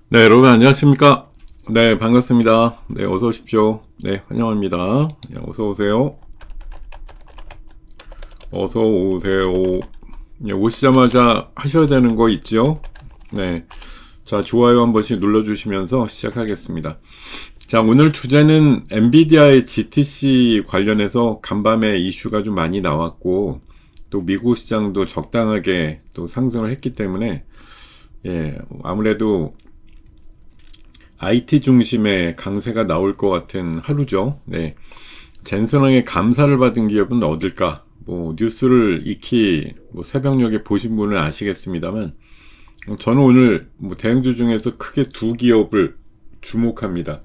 네, 여러분 안녕하십니까? 네, 반갑습니다. 네, 어서 오십시오. 네, 환영합니다. 네, 어서 오세요. 어서 오세요. 네, 오시자마자 하셔야 되는 거 있죠? 네. 자, 좋아요 한 번씩 눌러주시면서 시작하겠습니다. 자, 오늘 주제는 엔비디아의 GTC 관련해서 간밤에 이슈가 좀 많이 나왔고, 또 미국 시장도 적당하게 또 상승을 했기 때문에, 아무래도 IT 중심의 강세가 나올 것 같은 하루죠. 네. 젠슨왕의 감사를 받은 기업은 어딜까? 뉴스를 익히 새벽녘에 보신 분은 아시겠습니다만, 저는 오늘 대형주 중에서 크게 두 기업을 주목합니다.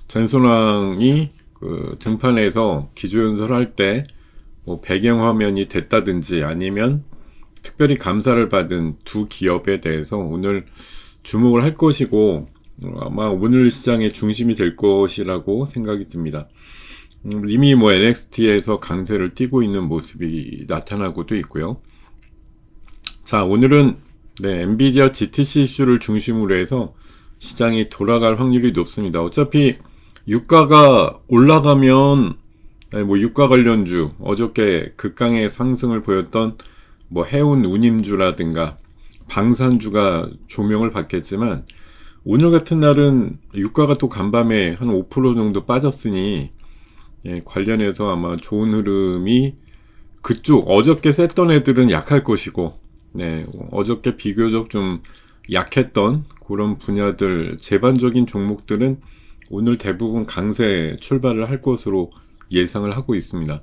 젠슨왕이 그 등판에서 기조연설할 때 배경화면이 됐다든지 아니면 특별히 감사를 받은 두 기업에 대해서 오늘 주목을 할 것이고 아마 오늘 시장의 중심이 될 것이라고 생각이 듭니다. 이미 NXT에서 강세를 띠고 있는 모습이 나타나고도 있고요. 자, 오늘은 엔비디아 GTC 이슈를 중심으로 해서 시장이 돌아갈 확률이 높습니다. 어차피 유가가 올라가면 유가 관련주, 어저께 극강의 상승을 보였던 해운 운임주라든가 방산주가 조명을 받겠지만 오늘 같은 날은 유가가 또 간밤에 한 5% 정도 빠졌으니 관련해서 아마 좋은 흐름이 그쪽 어저께 셌던 애들은 약할 것이고 어저께 비교적 좀 약했던 그런 분야들 제반적인 종목들은 오늘 대부분 강세 출발을 할 것으로 예상을 하고 있습니다.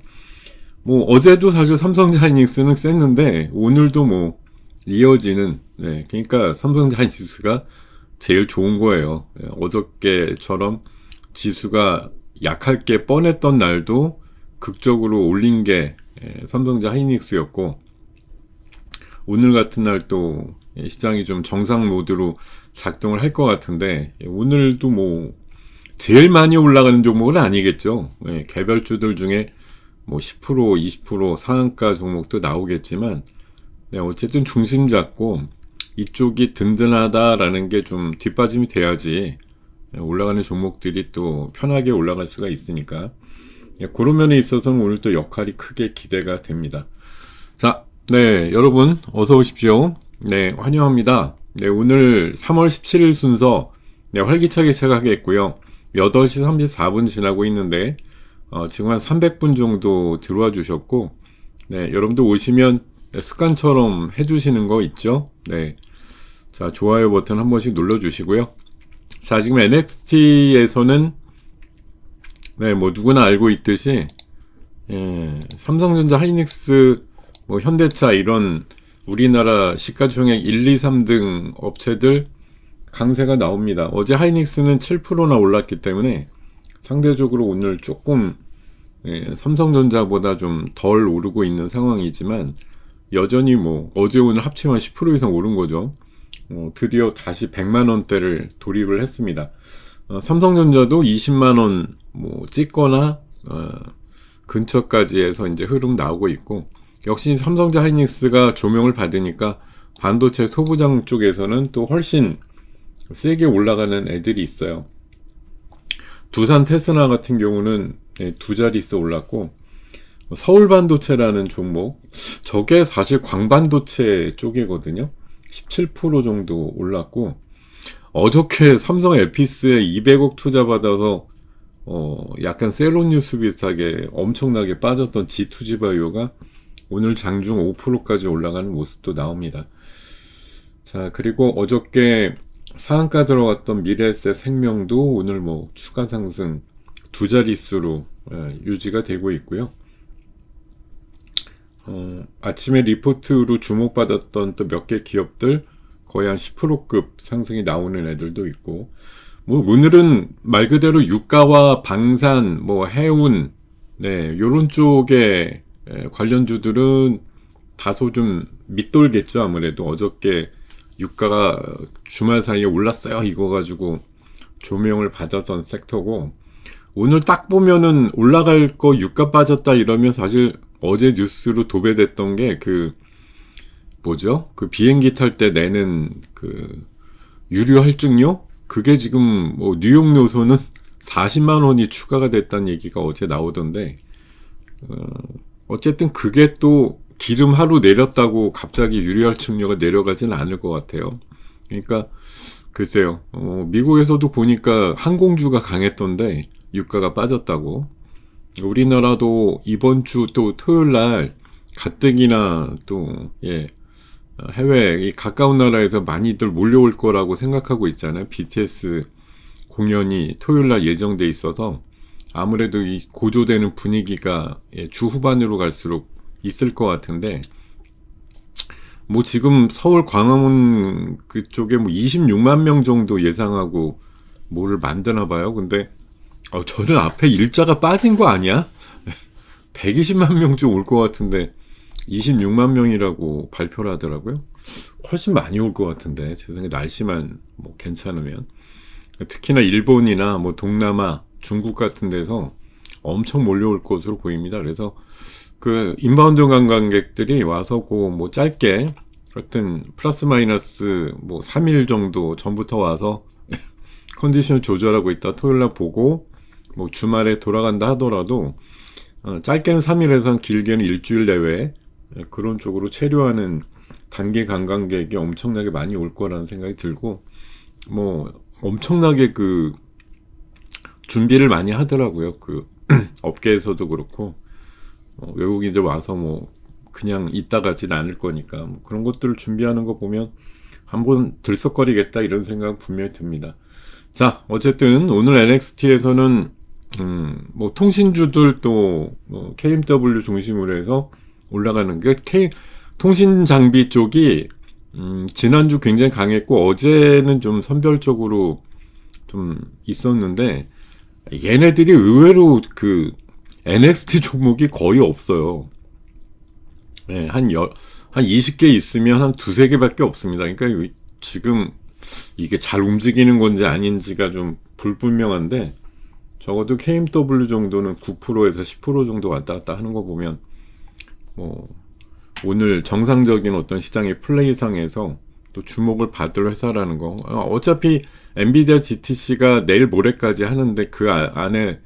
어제도 사실 삼성자이닉스는 셌는데 오늘도 이어지는 그러니까 삼성자이닉스가 제일 좋은 거예요. 어저께처럼 지수가 약할 게 뻔했던 날도 극적으로 올린 게 삼성자이닉스였고 오늘 같은 날 또 시장이 좀 정상 모드로 작동을 할 것 같은데 오늘도 제일 많이 올라가는 종목은 아니겠죠. 개별주들 중에 10% 20% 상한가 종목도 나오겠지만 어쨌든 중심 잡고 이쪽이 든든하다라는 게 좀 뒷받침이 돼야지 올라가는 종목들이 또 편하게 올라갈 수가 있으니까 그런 면에 있어서는 오늘 또 역할이 크게 기대가 됩니다. 자, 여러분 어서 오십시오. 환영합니다. 오늘 3월 17일 순서 활기차게 시작하겠고요. 8시 34분 지나고 있는데 지금 한 300분 정도 들어와 주셨고 여러분들 오시면 습관처럼 해주시는 거 있죠? 자, 좋아요 버튼 한 번씩 눌러주시고요. 자, 지금 NXT에서는 누구나 알고 있듯이 삼성전자, 하이닉스, 현대차 이런 우리나라 시가총액 1, 2, 3등 업체들 강세가 나옵니다. 어제 하이닉스는 7%나 올랐기 때문에 상대적으로 오늘 조금 삼성전자보다 좀 덜 오르고 있는 상황이지만 여전히 어제 오늘 합치면 10% 이상 오른 거죠. 드디어 다시 100만원대를 돌입을 했습니다. 삼성전자도 20만원 찍거나 근처까지 해서 이제 흐름 나오고 있고 역시 삼성전자 하이닉스가 조명을 받으니까 반도체 소부장 쪽에서는 또 훨씬 세게 올라가는 애들이 있어요. 두산 테스나 같은 경우는 두 자릿수 올랐고 서울반도체라는 종목 저게 사실 광반도체 쪽이거든요. 17% 정도 올랐고 어저께 삼성 에피스에 200억 투자 받아서 약간 셀럽뉴스 비슷하게 엄청나게 빠졌던 G2G바이오가 오늘 장중 5%까지 올라가는 모습도 나옵니다. 자, 그리고 어저께 상한가 들어갔던 미래에셋 생명도 오늘 추가 상승 두 자릿수로 유지가 되고 있고요. 아침에 리포트로 주목받았던 또 몇 개 기업들 거의 한 10%급 상승이 나오는 애들도 있고 오늘은 말 그대로 유가와 방산, 해운 요런 쪽의 관련주들은 다소 좀 밑돌겠죠. 아무래도 어저께 유가가 주말 사이에 올랐어요 이거 가지고 조명을 받았던 섹터고 오늘 딱 보면은 올라갈 거 유가 빠졌다 이러면 사실 어제 뉴스로 도배됐던 게 그 비행기 탈 때 내는 유료 할증료? 그게 지금 뭐 뉴욕 노선은 40만 원이 추가가 됐다는 얘기가 어제 나오던데, 어쨌든 그게 또 기름 하루 내렸다고 갑자기 유료 할증료가 내려가지는 않을 것 같아요. 그러니까 글쎄요, 미국에서도 보니까 항공주가 강했던데 유가가 빠졌다고. 우리나라도 이번 주 또 토요일 날 가뜩이나 또 해외 이 가까운 나라에서 많이들 몰려올 거라고 생각하고 있잖아요. BTS 공연이 토요일 날 예정돼 있어서 아무래도 이 고조되는 분위기가 주 후반으로 갈수록 있을 것 같은데, 뭐 지금 서울 광화문 그쪽에 뭐 26만 명 정도 예상하고 뭐를 만드나 봐요. 근데 저는 앞에 일자가 빠진 거 아니야? 120만 명쯤 올 것 같은데 26만 명이라고 발표를 하더라고요. 훨씬 많이 올 것 같은데, 제 생각에 날씨만 뭐 괜찮으면. 특히나 일본이나 뭐 동남아, 중국 같은 데서 엄청 몰려올 것으로 보입니다. 그래서 그 인바운드 관광객들이 와서 뭐 짧게 하여튼 플러스 마이너스 뭐 3일 정도 전부터 와서 컨디션 조절하고 있다 토요일날 보고 뭐 주말에 돌아간다 하더라도 짧게는 3일에서 길게는 일주일 내외 그런 쪽으로 체류하는 단기 관광객이 엄청나게 많이 올 거라는 생각이 들고, 뭐 엄청나게 그 준비를 많이 하더라고요. 그 업계에서도 그렇고 외국인들 와서 뭐 그냥 있다 가진 않을 거니까 뭐 그런 것들을 준비하는 거 보면 한번 들썩거리겠다 이런 생각 분명히 듭니다. 자, 어쨌든 오늘 NXT에서는 뭐 통신주들 또 KMW 중심으로 해서 올라가는 게 통신 장비 쪽이 지난주 굉장히 강했고 어제는 좀 선별적으로 좀 있었는데, 얘네들이 의외로 그 NXT 종목이 거의 없어요. 네, 한 20개 있으면 한 두세 개밖에 없습니다. 그러니까 지금 이게 잘 움직이는 건지 아닌지가 좀 불분명한데, 적어도 KMW 정도는 9%에서 10% 정도 왔다 갔다 하는 거 보면 뭐 오늘 정상적인 어떤 시장의 플레이상에서 또 주목을 받을 회사라는 거. 어차피 엔비디아 GTC가 내일 모레까지 하는데 그 안에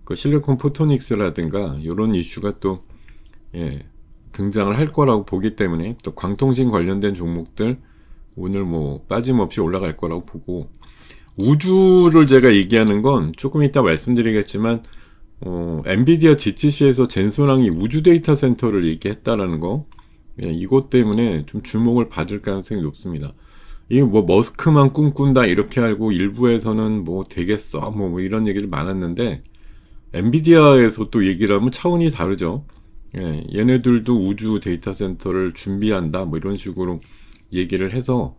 그 실리콘 포토닉스라든가 이런 이슈가 또 등장을 할 거라고 보기 때문에 또 광통신 관련된 종목들 오늘 뭐 빠짐없이 올라갈 거라고 보고, 우주를 제가 얘기하는 건 조금 이따 말씀드리겠지만 엔비디아 GTC에서 젠소랑이 우주 데이터 센터를 얘기했다라는 거, 이것 때문에 좀 주목을 받을 가능성이 높습니다. 이게 뭐 머스크만 꿈꾼다 이렇게 알고 일부에서는 뭐 되겠어 뭐 이런 얘기를 많았는데, 엔비디아에서 또 얘기를 하면 차원이 다르죠. 얘네들도 우주 데이터 센터를 준비한다 뭐 이런 식으로 얘기를 해서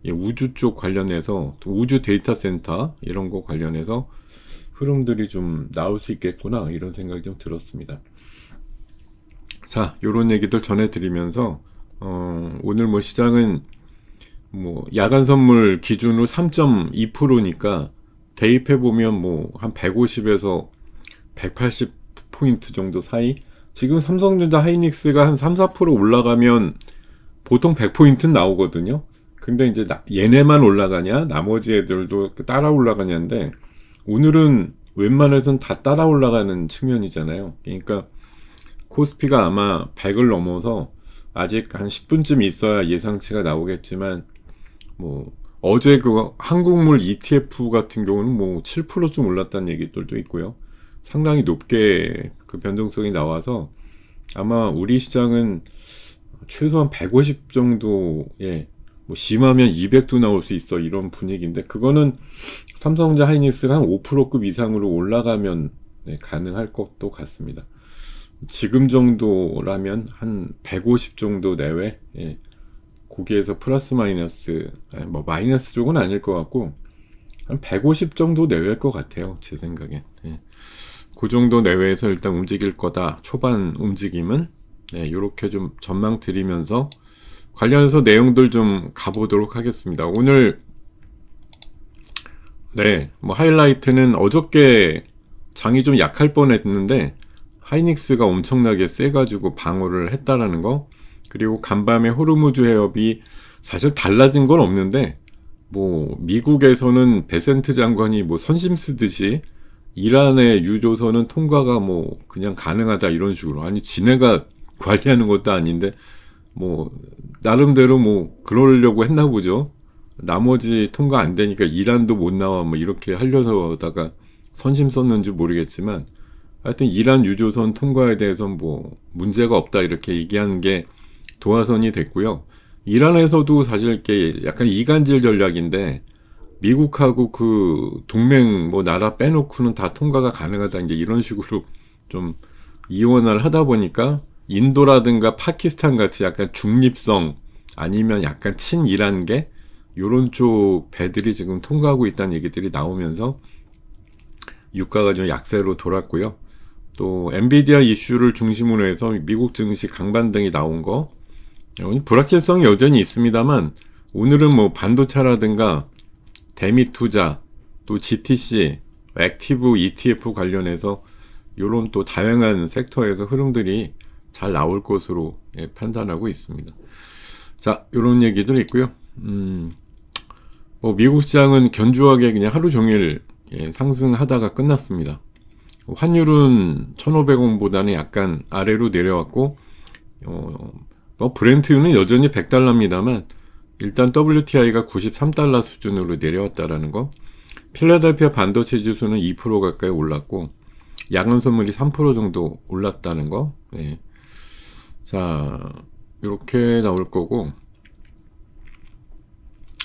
우주 쪽 관련해서 또 우주 데이터 센터 이런 거 관련해서 흐름들이 좀 나올 수 있겠구나 이런 생각이 좀 들었습니다. 자, 요런 얘기들 전해드리면서 오늘 뭐 시장은 뭐 야간 선물 기준으로 3.2%니까 대입해 보면 뭐 한 150에서 180포인트 정도 사이. 지금 삼성전자 하이닉스가 한 3-4% 올라가면 보통 100포인트는 나오거든요. 근데 이제 얘네만 올라가냐 나머지 애들도 따라 올라가냐인데, 오늘은 웬만해선 다 따라 올라가는 측면이잖아요. 그러니까 코스피가 아마 100을 넘어서 아직 한 10분쯤 있어야 예상치가 나오겠지만, 뭐 어제 그 한국물 ETF 같은 경우는 뭐 7%좀 올랐다는 얘기들도 있고요. 상당히 높게 그 변동성이 나와서 아마 우리 시장은 최소한 150 정도에 뭐 심하면 200도 나올 수 있어 이런 분위기인데, 그거는 삼성전자 하이닉스가 한 5%급 이상으로 올라가면 가능할 것도 같습니다. 지금 정도라면 한 150 정도 내외, 거기에서 플러스 마이너스, 뭐 마이너스 쪽은 아닐 것 같고 한 150 정도 내외일 것 같아요, 제 생각에. 그 정도 내외에서 일단 움직일 거다, 초반 움직임은. 요렇게 좀 전망 드리면서 관련해서 내용들 좀 가보도록 하겠습니다. 오늘 뭐 하이라이트는 어저께 장이 좀 약할 뻔했는데 하이닉스가 엄청나게 세가지고 방어를 했다라는 거, 그리고 간밤에 호르무즈 해협이 사실 달라진 건 없는데 뭐 미국에서는 베센트 장관이 뭐 선심 쓰듯이 이란의 유조선은 통과가 뭐 그냥 가능하다 이런 식으로, 아니 지네가 관리하는 것도 아닌데 뭐 나름대로 뭐 그러려고 했나 보죠. 나머지 통과 안 되니까 이란도 못 나와 뭐 이렇게 하려다가 선심 썼는지 모르겠지만, 하여튼 이란 유조선 통과에 대해서는 뭐 문제가 없다 이렇게 얘기하는 게 도화선이 됐고요. 이란에서도 사실 이렇게 약간 이간질 전략인데, 미국하고 그 동맹 뭐 나라 빼놓고는 다 통과가 가능하다 이제 이런 식으로 좀 이원을 하다 보니까 인도라든가 파키스탄 같이 약간 중립성 아니면 약간 친이란계 요런 쪽 배들이 지금 통과하고 있다는 얘기들이 나오면서 유가가 좀 약세로 돌았고요. 또 엔비디아 이슈를 중심으로 해서 미국 증시 강반등이 나온 거, 불확실성이 여전히 있습니다만 오늘은 뭐 반도체라든가 대미 투자, 또 GTC, 액티브 ETF 관련해서 요런 또 다양한 섹터에서 흐름들이 잘 나올 것으로 판단하고 있습니다. 자, 요런 얘기들 있고요. 뭐 미국 시장은 견조하게 그냥 하루 종일 상승하다가 끝났습니다. 환율은 1,500원보다는 약간 아래로 내려왔고, 뭐 브렌트유는 여전히 100달러입니다만 일단 WTI가 93달러 수준으로 내려왔다라는 거. 필라델피아 반도체 지수는 2% 가까이 올랐고 양은 선물이 3% 정도 올랐다는 거. 네. 자, 이렇게 나올 거고,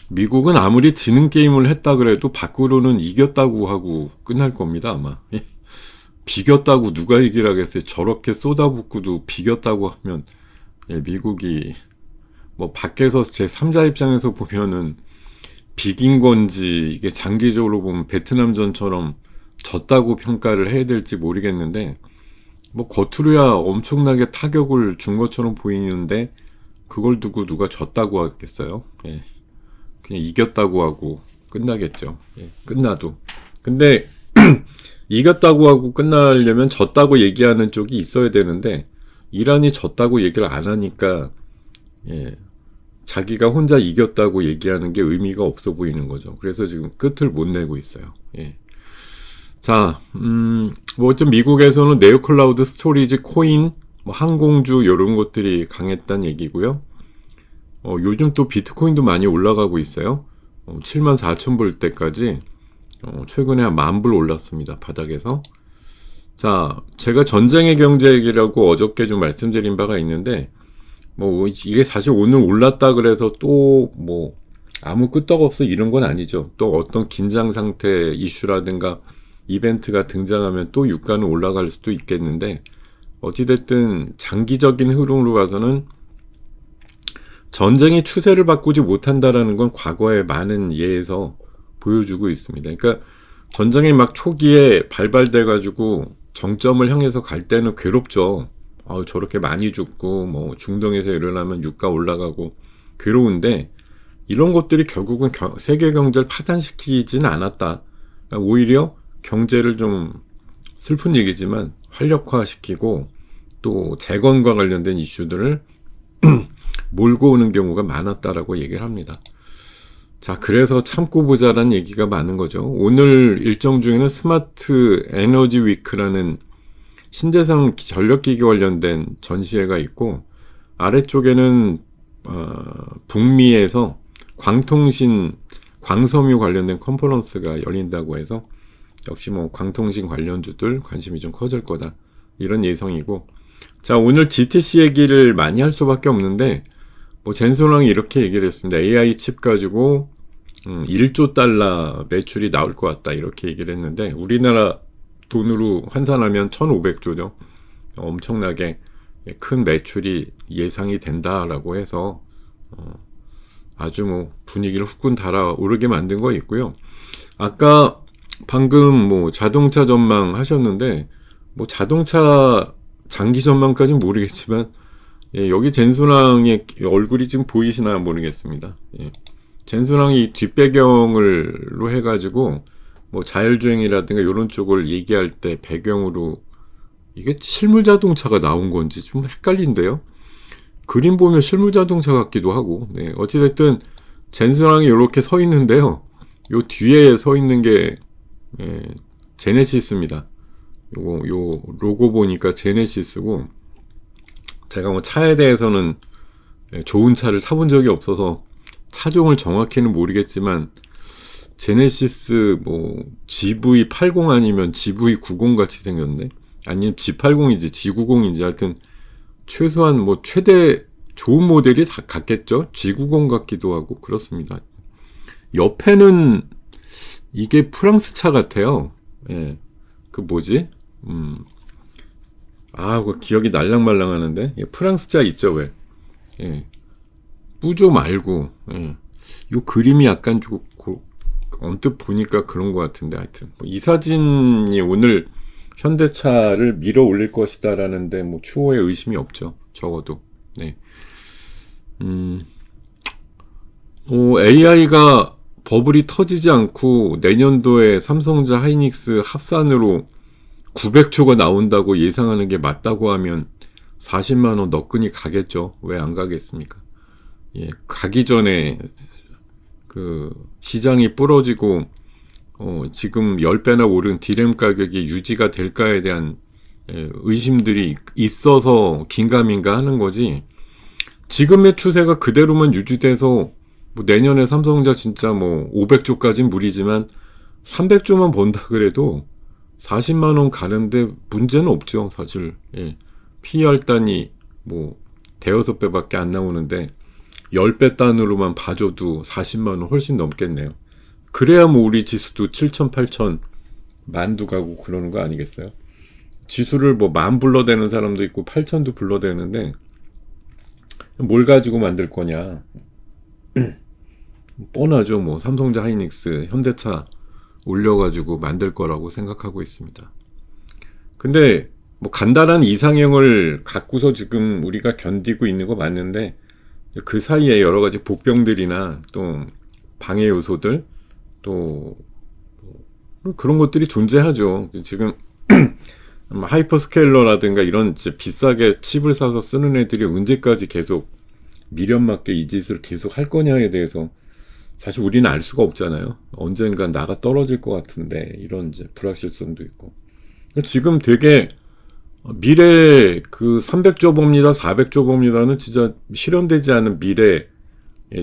미국은 아무리 지는 게임을 했다 그래도 밖으로는 이겼다고 하고 끝날 겁니다 아마. 비겼다고 누가 얘기를 하겠어요. 저렇게 쏟아붓고도 비겼다고 하면 미국이 뭐 밖에서 제 3자 입장에서 보면은 비긴 건지 이게 장기적으로 보면 베트남전처럼 졌다고 평가를 해야 될지 모르겠는데, 뭐 겉으로야 엄청나게 타격을 준 것처럼 보이는데 그걸 두고 누가 졌다고 하겠어요. 예. 그냥 이겼다고 하고 끝나겠죠. 예. 끝나도. 근데 이겼다고 하고 끝나려면 졌다고 얘기하는 쪽이 있어야 되는데 이란이 졌다고 얘기를 안 하니까 자기가 혼자 이겼다고 얘기하는 게 의미가 없어 보이는 거죠. 그래서 지금 끝을 못 내고 있어요. 자, 뭐 좀 미국에서는 네오클라우드 스토리지 코인, 뭐 항공주 이런 것들이 강했다는 얘기고요. 요즘 또 비트코인도 많이 올라가고 있어요. 74,000불 때까지 최근에 한 10,000불 올랐습니다. 바닥에서. 자, 제가 전쟁의 경제 얘기라고 어저께 좀 말씀드린 바가 있는데, 뭐 이게 사실 오늘 올랐다 그래서 또 뭐 아무 끄떡없어 이런 건 아니죠. 또 어떤 긴장 상태 이슈라든가 이벤트가 등장하면 또 유가는 올라갈 수도 있겠는데, 어찌됐든 장기적인 흐름으로 봐서는 전쟁이 추세를 바꾸지 못한다라는 건 과거의 많은 예에서 보여주고 있습니다. 그러니까 전쟁이 막 초기에 발발돼가지고 정점을 향해서 갈 때는 괴롭죠. 저렇게 많이 죽고 뭐 중동에서 일어나면 유가 올라가고 괴로운데, 이런 것들이 결국은 세계 경제를 파탄시키진 않았다. 그러니까 오히려 경제를 좀 슬픈 얘기지만 활력화시키고 또 재건과 관련된 이슈들을 몰고 오는 경우가 많았다라고 얘기를 합니다. 자, 그래서 참고 보자라는 얘기가 많은 거죠. 오늘 일정 중에는 스마트 에너지 위크라는 신재생 전력기기 관련된 전시회가 있고, 아래쪽에는 북미에서 광통신, 광섬유 관련된 컨퍼런스가 열린다고 해서 역시 뭐 광통신 관련주들 관심이 좀 커질 거다 이런 예상이고, 자, 오늘 GTC 얘기를 많이 할 수밖에 없는데, 뭐 젠소랑이 이렇게 얘기를 했습니다. AI 칩 가지고 1조 달러 매출이 나올 것 같다 이렇게 얘기를 했는데, 우리나라 돈으로 환산하면 1,500조죠. 엄청나게 큰 매출이 예상이 된다라고 해서 아주 뭐 분위기를 후끈 달아오르게 만든 거 있고요. 아까 방금 뭐 자동차 전망 하셨는데, 뭐 자동차 장기 전망까지는 모르겠지만 여기 젠소랑의 얼굴이 지금 보이시나 모르겠습니다. 젠소랑이 뒷배경으로 해가지고 뭐 자율주행이라든가 이런 쪽을 얘기할 때 배경으로 이게 실물 자동차가 나온 건지 좀 헷갈린데요. 그림 보면 실물 자동차 같기도 하고, 어찌됐든 젠슨왕이 이렇게 서 있는데요. 요 뒤에 서 있는 게 제네시스입니다. 요 로고 보니까 제네시스고, 제가 뭐 차에 대해서는 좋은 차를 타본 적이 없어서 차종을 정확히는 모르겠지만, 제네시스 뭐 GV80 아니면 GV90 같이 생겼네. 아니면 G80인지 G90인지 하여튼 최소한 뭐 최대 좋은 모델이 다 같겠죠. G90 같기도 하고 그렇습니다. 옆에는 이게 프랑스 차 같아요. 예. 그 뭐지? 그거 기억이 날랑말랑하는데. 예, 프랑스 차 있죠, 왜? 예. 뿌조 말고. 예. 요 그림이 약간 좀 언뜻 보니까 그런 것 같은데, 하여튼 이 사진이 오늘 현대차를 밀어 올릴 것이다라는데 뭐 추호의 의심이 없죠. 적어도. 네. AI가 버블이 터지지 않고 내년도에 삼성자 하이닉스 합산으로 900조가 나온다고 예상하는 게 맞다고 하면 40만원 너끈히 가겠죠. 왜 안 가겠습니까? 예, 가기 전에 그 시장이 부러지고 지금 10배나 오른 디램 가격이 유지가 될까에 대한 의심들이 있어서 긴가민가 하는 거지. 지금의 추세가 그대로만 유지돼서 뭐 내년에 삼성전자 진짜 뭐 500조까진 무리지만 300조만 번다 그래도 40만원 가는데 문제는 없죠, 사실. 예. PER 단이 뭐 대여섯 배밖에 안 나오는데 10배 단으로만 봐줘도 40만원 훨씬 넘겠네요. 그래야 뭐 우리 지수도 7천, 8천 만두 가고 그러는 거 아니겠어요? 지수를 뭐 10,000 불러대는 사람도 있고 8천도 불러대는데 뭘 가지고 만들 거냐. 뻔하죠. 뭐 삼성자 하이닉스, 현대차 올려가지고 만들 거라고 생각하고 있습니다. 근데 뭐 간단한 이상형을 갖고서 지금 우리가 견디고 있는 거 맞는데 그 사이에 여러 가지 복병들이나 또 방해 요소들 또 그런 것들이 존재하죠. 지금 하이퍼스케일러라든가 이런 비싸게 칩을 사서 쓰는 애들이 언제까지 계속 미련 맞게 이 짓을 계속 할 거냐에 대해서 사실 우리는 알 수가 없잖아요. 언젠간 나가 떨어질 것 같은데 이런 이제 불확실성도 있고. 지금 되게 미래 그 300조 봅니다, 400조 봅니다는 진짜 실현되지 않은 미래,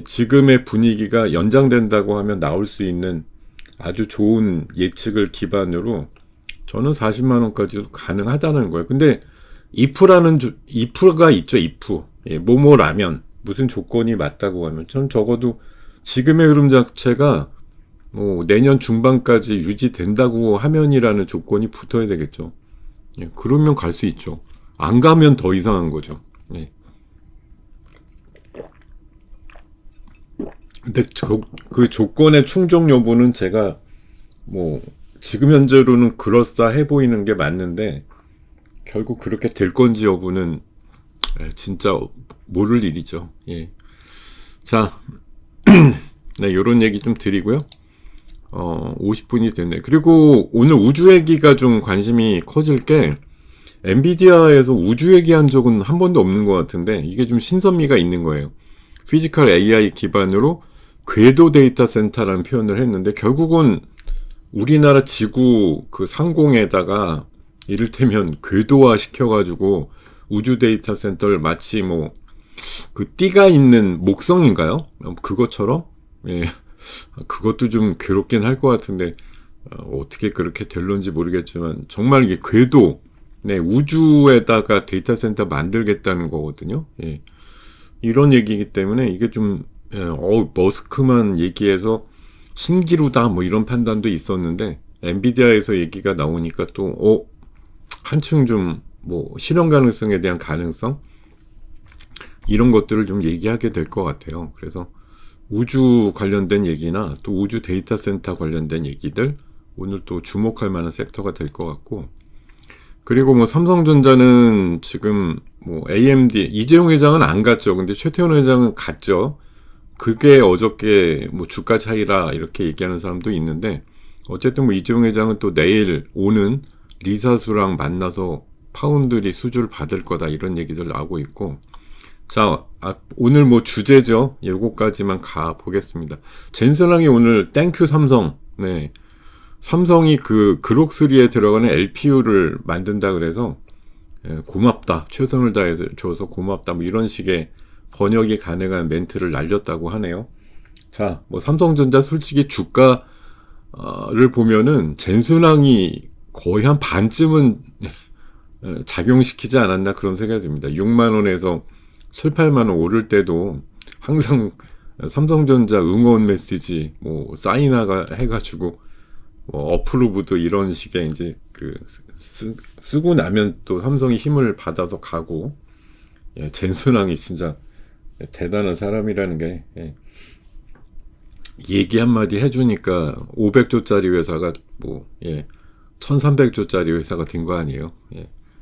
지금의 분위기가 연장된다고 하면 나올 수 있는 아주 좋은 예측을 기반으로 저는 40만원까지도 가능하다는 거예요. 근데 if가 있죠, if. 뭐뭐라면 무슨 조건이 맞다고 하면 전 적어도 지금의 흐름 자체가 뭐 내년 중반까지 유지된다고 하면이라는 조건이 붙어야 되겠죠. 그러면 갈 수 있죠. 안 가면 더 이상한 거죠. 근데 그 조건의 충족 여부는 제가 뭐 지금 현재로는 그럴싸해 보이는 게 맞는데 결국 그렇게 될 건지 여부는 진짜 모를 일이죠. 예. 자, 네, 요런 얘기 좀 드리고요. 50분이 됐네. 그리고 오늘 우주 얘기가 좀 관심이 커질 게 엔비디아에서 우주 얘기한 적은 한 번도 없는 것 같은데 이게 좀 신선미가 있는 거예요. 피지컬 AI 기반으로 궤도 데이터 센터라는 표현을 했는데 결국은 우리나라 지구 그 상공에다가 이를테면 궤도화 시켜가지고 우주 데이터 센터를 마치 뭐 그 띠가 있는 목성인가요? 그것처럼? 예. 그것도 좀 괴롭긴 할 것 같은데 어떻게 그렇게 될런지 모르겠지만 정말 이게 궤도, 네, 우주에다가 데이터 센터 만들겠다는 거거든요. 예. 이런 얘기이기 때문에 이게 좀 머스크만 얘기해서 신기루다 뭐 이런 판단도 있었는데 엔비디아에서 얘기가 나오니까 또 한층 좀 뭐 실현 가능성에 대한 가능성 이런 것들을 좀 얘기하게 될 것 같아요. 그래서 우주 관련된 얘기나 또 우주 데이터 센터 관련된 얘기들 오늘 또 주목할 만한 섹터가 될 것 같고, 그리고 뭐 삼성전자는 지금 뭐 AMD 이재용 회장은 안 갔죠. 근데 최태원 회장은 갔죠. 그게 어저께 뭐 주가 차이라 이렇게 얘기하는 사람도 있는데 어쨌든 뭐 이재용 회장은 또 내일 오는 리사수랑 만나서 파운드리 수주를 받을 거다 이런 얘기들 나오고 있고, 자, 오늘 뭐 주제죠. 요거까지만 가 보겠습니다. 젠슨왕이 오늘 땡큐 삼성. 네. 삼성이 그 그록3에 들어가는 LPU를 만든다 그래서 고맙다. 최선을 다해서 줘서 고맙다. 뭐 이런 식의 번역이 가능한 멘트를 날렸다고 하네요. 자, 뭐 삼성전자 솔직히 주가를 보면은 젠슨왕이 거의 한 반쯤은 작용시키지 않았나 그런 생각이 듭니다. 6만 원에서 7, 8만 원 오를 때도 항상 삼성전자 응원 메시지 뭐 사인화가 해가지고 뭐 어프로브도 이런 식의 이제 쓰고 나면 또 삼성이 힘을 받아서 가고 젠슨왕이 진짜 대단한 사람이라는 게 얘기 한마디 해주니까 500조짜리 회사가 뭐 1300조짜리 회사가 된 거 아니에요.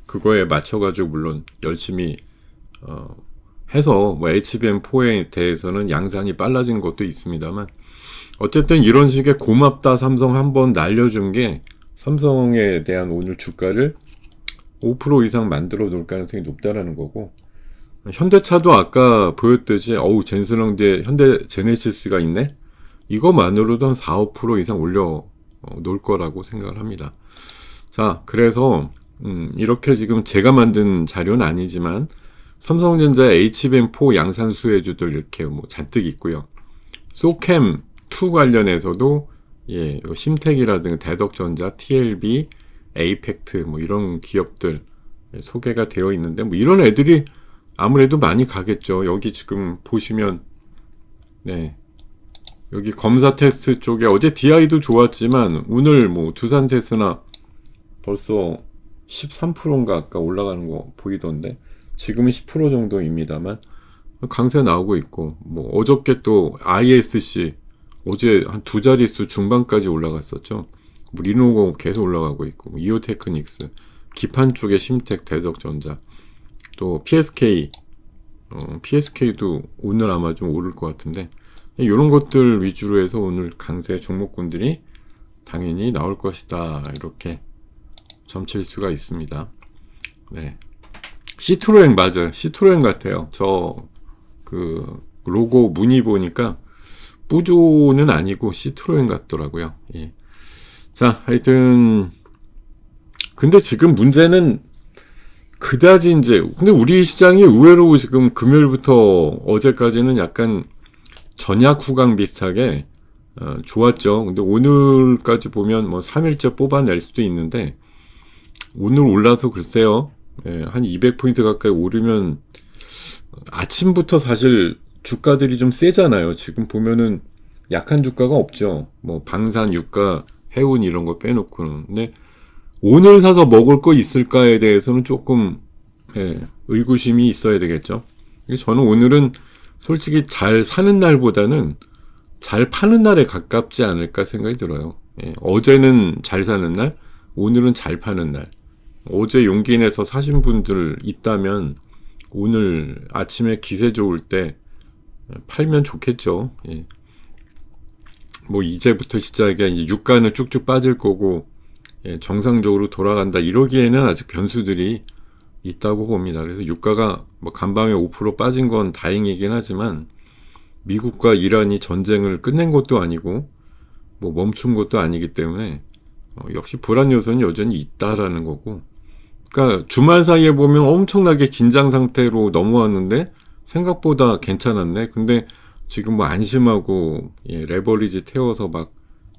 그거에 맞춰가지고 물론 열심히 해서 뭐 HBM4에 대해서는 양산이 빨라진 것도 있습니다만 어쨌든 이런 식의 고맙다 삼성 한번 날려준 게 삼성에 대한 오늘 주가를 5% 이상 만들어 놓을 가능성이 높다라는 거고 현대차도 아까 보였듯이 젠슨왕 뒤에 현대 제네시스가 있네? 이거만으로도 한 4, 5% 이상 올려 놓을 거라고 생각을 합니다. 자, 그래서 이렇게 지금 제가 만든 자료는 아니지만 삼성전자 HBM4 양산 수혜주들 이렇게 뭐 잔뜩 있고요. 소캠2 관련해서도 심텍이라든가 대덕전자, TLB, 에이펙트 뭐 이런 기업들 소개가 되어 있는데 뭐 이런 애들이 아무래도 많이 가겠죠. 여기 지금 보시면 여기 검사 테스트 쪽에 어제 DI도 좋았지만 오늘 뭐 두산 테스나 벌써 13%인가 아까 올라가는 거 보이던데 지금은 10% 정도입니다만 강세 나오고 있고 뭐 어저께 또 ISC 어제 한 두 자릿수 중반까지 올라갔었죠. 뭐 리노고 계속 올라가고 있고 뭐 이오테크닉스 기판 쪽에 심텍 대덕전자 또 PSK도 오늘 아마 좀 오를 것 같은데 이런 것들 위주로 해서 오늘 강세 종목군들이 당연히 나올 것이다 이렇게 점칠 수가 있습니다. 시트로엔 맞아요. 시트로엔 같아요. 저 로고 무늬 보니까 뿌조는 아니고 시트로엔 같더라고요. 자, 하여튼 근데 지금 문제는 그다지 근데 우리 시장이 의외로 지금 금요일부터 어제까지는 약간 전약 후강 비슷하게 좋았죠. 근데 오늘까지 보면 뭐 3일째 뽑아낼 수도 있는데 오늘 올라서 글쎄요. 한 200포인트 가까이 오르면 아침부터 사실 주가들이 좀 세잖아요. 지금 보면은 약한 주가가 없죠. 뭐 방산, 유가, 해운 이런 거 빼놓고는. 근데 오늘 사서 먹을 거 있을까에 대해서는 조금 의구심이 있어야 되겠죠. 저는 오늘은 솔직히 잘 사는 날보다는 잘 파는 날에 가깝지 않을까 생각이 들어요. 어제는 잘 사는 날, 오늘은 잘 파는 날. 어제 용기 내서 사신 분들 있다면 오늘 아침에 기세 좋을 때 팔면 좋겠죠. 뭐 이제부터 시작이 이제 유가는 쭉쭉 빠질 거고 정상적으로 돌아간다 이러기에는 아직 변수들이 있다고 봅니다. 그래서 유가가 뭐 간밤에 5% 빠진 건 다행이긴 하지만 미국과 이란이 전쟁을 끝낸 것도 아니고 뭐 멈춘 것도 아니기 때문에 역시 불안 요소는 여전히 있다라는 거고 그러니까 주말 사이에 보면 엄청나게 긴장 상태로 넘어왔는데 생각보다 괜찮았네. 근데 지금 뭐 안심하고 레버리지 태워서 막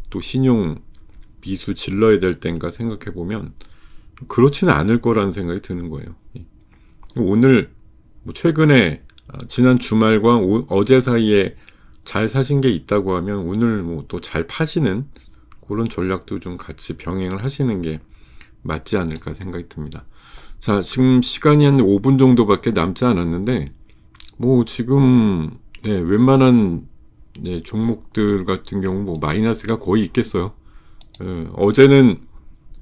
또 신용 미수 질러야 될 땐가 생각해 보면 그렇지는 않을 거라는 생각이 드는 거예요. 오늘 뭐 최근에 지난 주말과 어제 사이에 잘 사신 게 있다고 하면 오늘 뭐 또 잘 파시는 그런 전략도 좀 같이 병행을 하시는 게 맞지 않을까 생각이 듭니다. 자, 지금 시간이 한 5분 정도밖에 남지 않았는데 뭐 지금 웬만한 종목들 같은 경우 뭐 마이너스가 거의 있겠어요. 어제는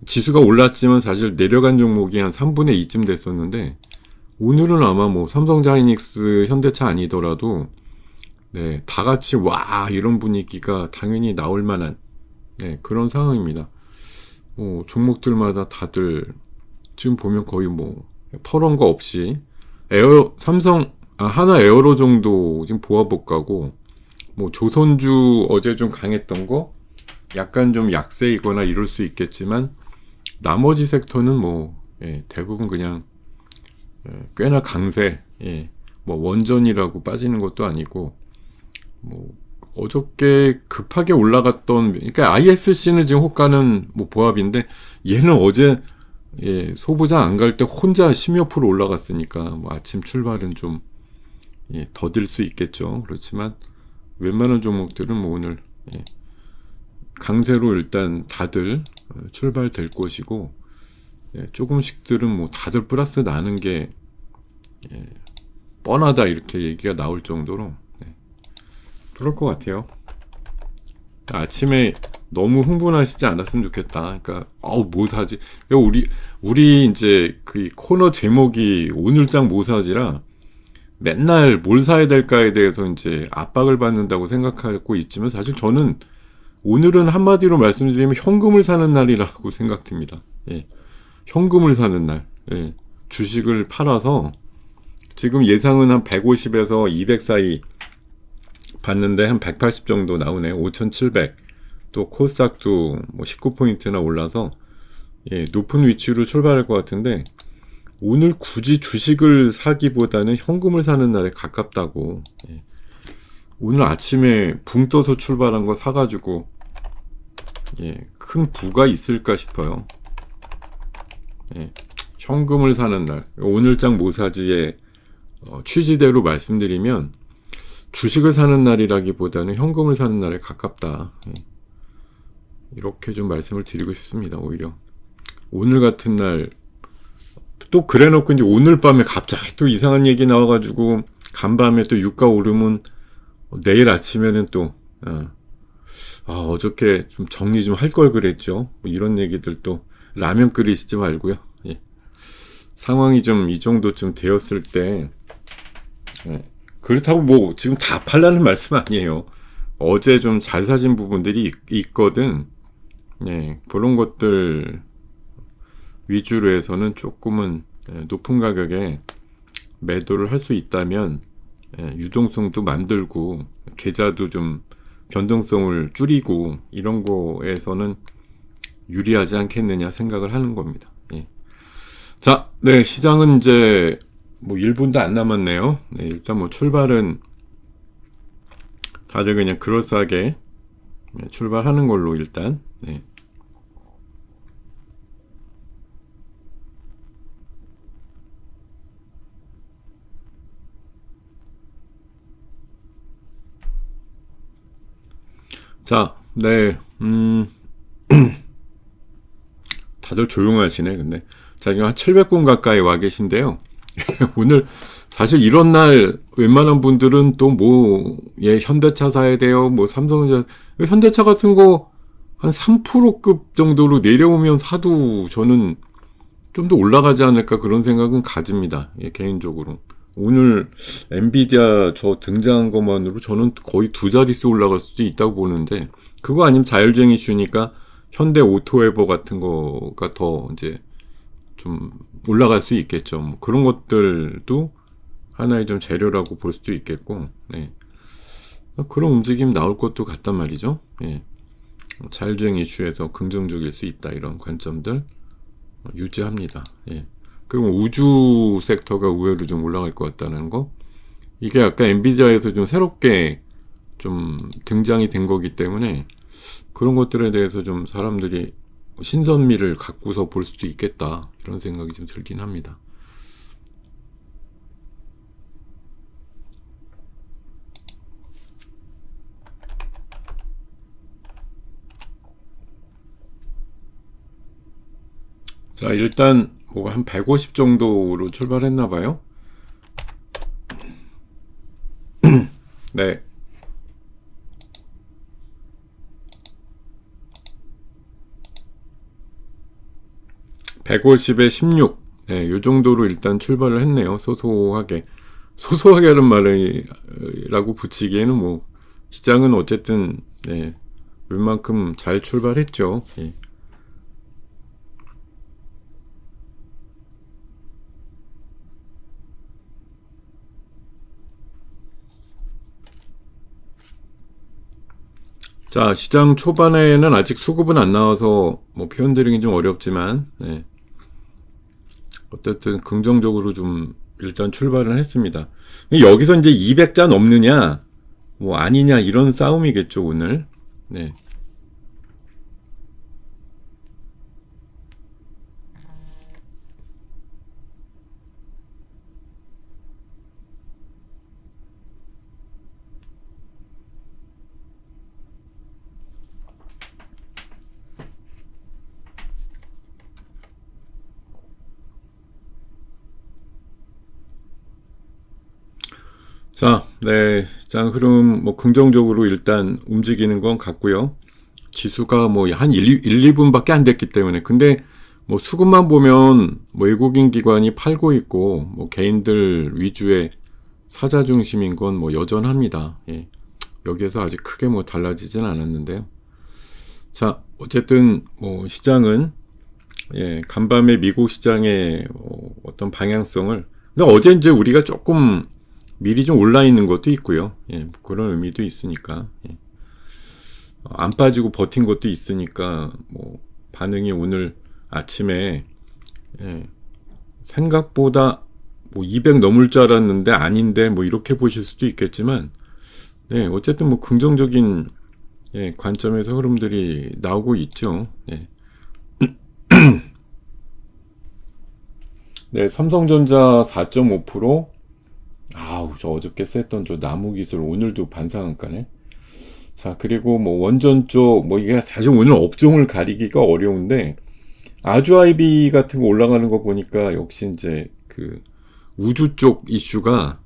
지수가 올랐지만 사실 내려간 종목이 한 3분의 2쯤 됐었는데 오늘은 아마 뭐 삼성자이닉스, 현대차 아니더라도 다 같이 와 이런 분위기가 당연히 나올 만한 그런 상황입니다. 종목들마다 다들 지금 보면 거의 뭐 퍼런 거 없이 삼성 하나 에어로 정도 지금 보아볼까고, 뭐 조선주 어제 좀 강했던 거 약간 좀 약세이거나 이럴 수 있겠지만 나머지 섹터는 뭐 대부분 그냥 꽤나 강세. 뭐 원전이라고 빠지는 것도 아니고, 뭐 어저께 급하게 올라갔던, 그러니까 ISC는 지금 호가는 뭐 보합인데 얘는 어제 소부장 안 갈 때 혼자 10몇 프로 올라갔으니까 뭐 아침 출발은 좀 더딜 수 있겠죠. 그렇지만 웬만한 종목들은 뭐 오늘 강세로 일단 다들 출발될 것이고, 조금씩들은 뭐 다들 플러스 나는 게 뻔하다 이렇게 얘기가 나올 정도로 그럴 것 같아요. 아침에 너무 흥분하시지 않았으면 좋겠다. 그러니까 뭐 사지? 우리 이제 그 코너 제목이 오늘장 뭐 사지라 맨날 뭘 사야 될까에 대해서 이제 압박을 받는다고 생각하고 있지만, 사실 저는 오늘은 한마디로 말씀드리면 현금을 사는 날이라고 생각됩니다. 현금을 사는 날. 주식을 팔아서 지금 예상은 한 150에서 200 사이 봤는데 한 180 정도 나오네요. 5,700. 또 코스닥도 뭐 19포인트나 올라서 높은 위치로 출발할 것 같은데, 오늘 굳이 주식을 사기보다는 현금을 사는 날에 가깝다고. 오늘 아침에 붕 떠서 출발한 거 사가지고 큰 부가 있을까 싶어요. 현금을 사는 날, 오늘장 모사지의 취지대로 말씀드리면 주식을 사는 날이라기보다는 현금을 사는 날에 가깝다. 이렇게 좀 말씀을 드리고 싶습니다. 오히려 오늘 같은 날 또 그래놓고 이제 오늘 밤에 갑자기 또 이상한 얘기 나와가지고 간밤에 또 유가 오르면 내일 아침에는 또 어저께 좀 정리 좀 할 걸 그랬죠. 뭐 이런 얘기들, 또 라면 끓이시지 말고요. 상황이 좀 이 정도쯤 되었을 때 그렇다고 뭐 지금 다 팔라는 말씀 아니에요. 어제 좀 잘 사신 부분들이 있거든. 그런 것들 위주로 해서는 조금은 높은 가격에 매도를 할 수 있다면 유동성도 만들고 계좌도 좀 변동성을 줄이고 이런 거에서는 유리하지 않겠느냐 생각을 하는 겁니다. 자, 시장은 이제 뭐 1분도 안 남았네요. 일단 뭐 출발은 다들 그냥 그럴싸하게 출발하는 걸로 일단. 자, 다들 조용하시네, 근데. 자, 지금 한 700분 가까이 와 계신데요. 오늘, 사실 이런 날, 웬만한 분들은 또 뭐, 현대차 사야 돼요, 뭐, 삼성전자, 현대차 같은 거, 한 3%급 정도로 내려오면 사도 저는 좀 더 올라가지 않을까 그런 생각은 가집니다. 개인적으로. 오늘 엔비디아 저 등장한 것만으로 저는 거의 2자릿수 올라갈 수도 있다고 보는데, 그거 아니면 자율주행 이슈니까 현대 오토에버 같은 거가 더 이제 좀 올라갈 수 있겠죠. 뭐 그런 것들도 하나의 좀 재료라고 볼 수도 있겠고, 그런 움직임 나올 것도 같단 말이죠. 자율주행 이슈에서 긍정적일 수 있다, 이런 관점들 유지합니다. 그리고 우주 섹터가 의외로 좀 올라갈 것 같다는 거, 이게 아까 엔비디아에서 좀 새롭게 좀 등장이 된 거기 때문에 그런 것들에 대해서 좀 사람들이 신선미를 갖고서 볼 수도 있겠다, 이런 생각이 좀 들긴 합니다. 자, 일단 뭐 한 150 정도로 출발했나 봐요. 네. 150에 16. 요 정도로 일단 출발을 했네요. 소소하게. 소소하게는 말이라고 붙이기에는 뭐, 시장은 어쨌든, 웬만큼 잘 출발했죠. 자, 시장 초반에는 아직 수급은 안 나와서 뭐 표현 드리긴 좀 어렵지만, 네. 어쨌든 긍정적으로 좀 일단 출발을 했습니다. 여기서 이제 200자 넘느냐, 뭐 아니냐 이런 싸움이겠죠, 오늘. 네. 자, 네. 시장 흐름 뭐 긍정적으로 일단 움직이는 건 같고요. 지수가 뭐 한 2분밖에 안 됐기 때문에. 근데 뭐 수급만 보면 뭐 외국인 기관이 팔고 있고 뭐 개인들 위주의 사자 중심인 건 뭐 여전합니다. 예. 여기에서 아직 크게 뭐 달라지진 않았는데요. 자, 어쨌든 뭐 시장은 간밤에 미국 시장의 어떤 방향성을, 근데 어제 이제 우리가 조금 미리 좀 올라 있는 것도 있고요. 예, 그런 의미도 있으니까. 예. 안 빠지고 버틴 것도 있으니까 뭐 반응이 오늘 아침에 생각보다 뭐 200 넘을 줄 알았는데 아닌데 뭐 이렇게 보실 수도 있겠지만, 네, 어쨌든 뭐 긍정적인 관점에서 흐름들이 나오고 있죠. 네. 네, 삼성전자 4.5%. 아우, 저 어저께 셌던 저 나무기술 오늘도 반상한가네. 자, 그리고 뭐 원전 쪽, 뭐 이게 사실 오늘 업종을 가리기가 어려운데, 아주 아이비 같은 거 올라가는 거 보니까 역시 이제 그 우주 쪽 이슈가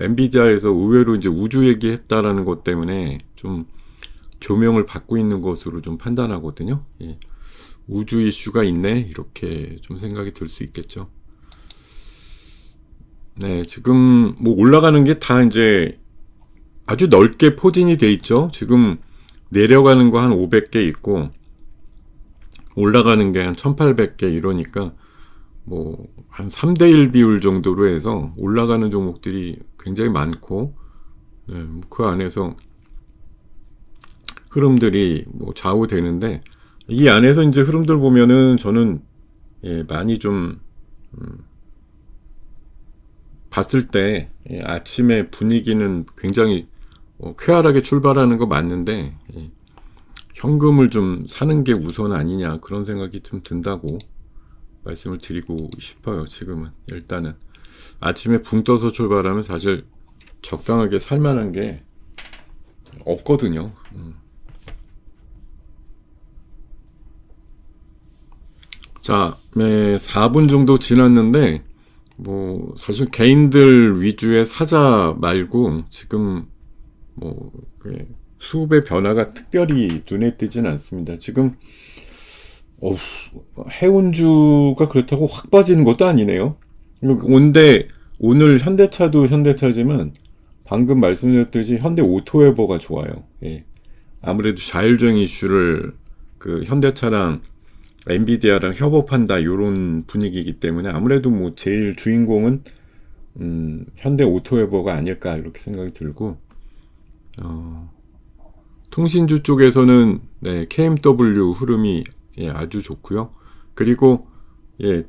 엔비디아에서 의외로 이제 우주 얘기했다라는 것 때문에 좀 조명을 받고 있는 것으로 좀 판단하거든요. 예. 우주 이슈가 있네, 이렇게 좀 생각이 들 수 있겠죠. 네, 지금 뭐 올라가는 게 다 이제 아주 넓게 포진이 돼 있죠. 지금 내려가는 거 한 500개 있고 올라가는 게 한 1800개 이러니까 뭐 한 3대1 비율 정도로 해서 올라가는 종목들이 굉장히 많고, 네, 그 안에서 흐름들이 뭐 좌우되는데, 이 안에서 이제 흐름들 보면은 저는 많이 좀 봤을 때 아침에 분위기는 굉장히 쾌활하게 출발하는 거 맞는데, 현금을 좀 사는 게 우선 아니냐 그런 생각이 좀 든다고 말씀을 드리고 싶어요. 지금은 일단은 아침에 붕 떠서 출발하면 사실 적당하게 살만한 게 없거든요. 자, 4분 정도 지났는데 뭐 사실 개인들 위주의 사자 말고 지금 뭐 수급의 변화가 특별히 눈에 띄진 않습니다. 지금 해운주가 그렇다고 확 빠지는 것도 아니네요. 온데 오늘 현대차도 현대차지만 방금 말씀드렸듯이 현대 오토웨버가 좋아요. 예. 아무래도 자율주행 이슈를 그 현대차랑 엔비디아랑 협업한다 이런 분위기이기 때문에 아무래도 뭐 제일 주인공은 현대 오토웨버가 아닐까 이렇게 생각이 들고, 통신주 쪽에서는 KMW 흐름이 아주 좋고요. 그리고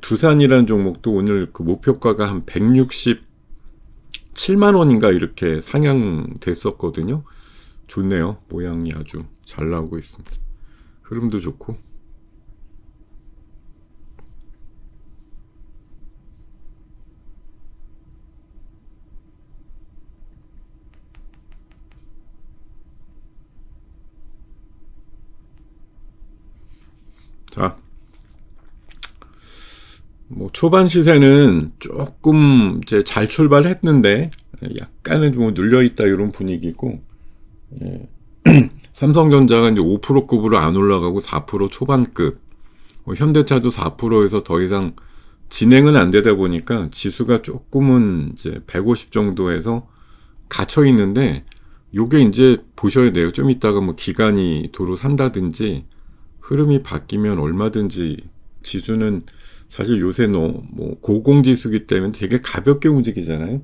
두산이라는 종목도 오늘 그 목표가가 한 167만 원인가 이렇게 상향됐었거든요. 좋네요. 모양이 아주 잘 나오고 있습니다. 흐름도 좋고. 자, 뭐 초반 시세는 조금 이제 잘 출발했는데 약간은 좀 눌려 있다 이런 분위기고, 삼성전자가 이제 5%급으로 안 올라가고 4% 초반급, 현대차도 4%에서 더 이상 진행은 안 되다 보니까 지수가 조금은 이제 150 정도에서 갇혀 있는데, 요게 이제 보셔야 돼요. 좀 이따가 뭐 기관이 도로 산다든지 흐름이 바뀌면 얼마든지, 지수는 사실 요새 뭐 고공지수기 때문에 되게 가볍게 움직이잖아요.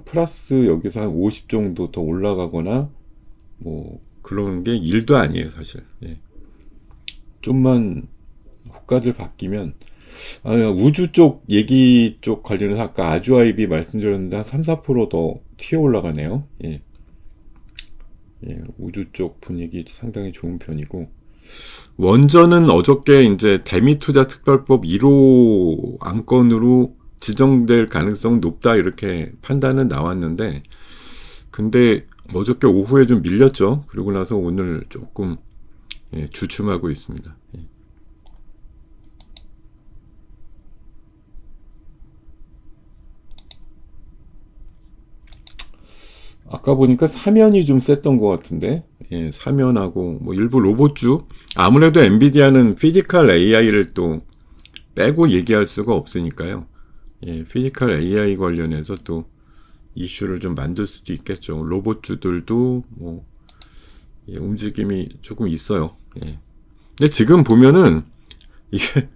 플러스 여기서 한 50 정도 더 올라가거나 뭐 그런 게 일도 아니에요, 사실. 예. 좀만 호가들 바뀌면, 우주 쪽 얘기 쪽 관련해서 아까 아주아이비 말씀드렸는데 한 3, 4%더 튀어 올라가네요. 예. 예, 우주 쪽 분위기 상당히 좋은 편이고, 원전은 어저께 이제 대미투자 특별법 1호 안건으로 지정될 가능성 높다 이렇게 판단은 나왔는데, 근데 어저께 오후에 좀 밀렸죠. 그러고 나서 오늘 조금 주춤하고 있습니다. 예. 아까 보니까 사면이 좀 셌던 것 같은데, 예, 사면하고 뭐 일부 로봇주, 아무래도 엔비디아는 피지컬 AI를 또 빼고 얘기할 수가 없으니까요. 예, 피지컬 AI 관련해서 또 이슈를 좀 만들 수도 있겠죠. 로봇주들도 뭐 움직임이 조금 있어요. 예. 근데 지금 보면은 이게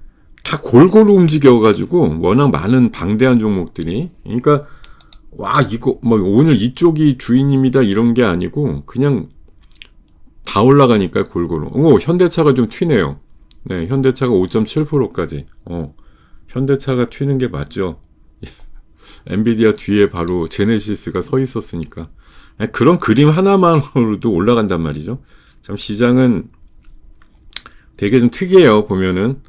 다 골고루 움직여가지고 워낙 많은 방대한 종목들이, 그러니까 와 이거 뭐 오늘 이쪽이 주인입니다 이런 게 아니고 그냥 다 올라가니까 골고루. 현대차가 좀 튀네요. 네, 현대차가 5.7%까지. 현대차가 튀는 게 맞죠. 엔비디아 뒤에 바로 제네시스가 서 있었으니까. 그런 그림 하나만으로도 올라간단 말이죠. 참 시장은 되게 좀 특이해요. 보면은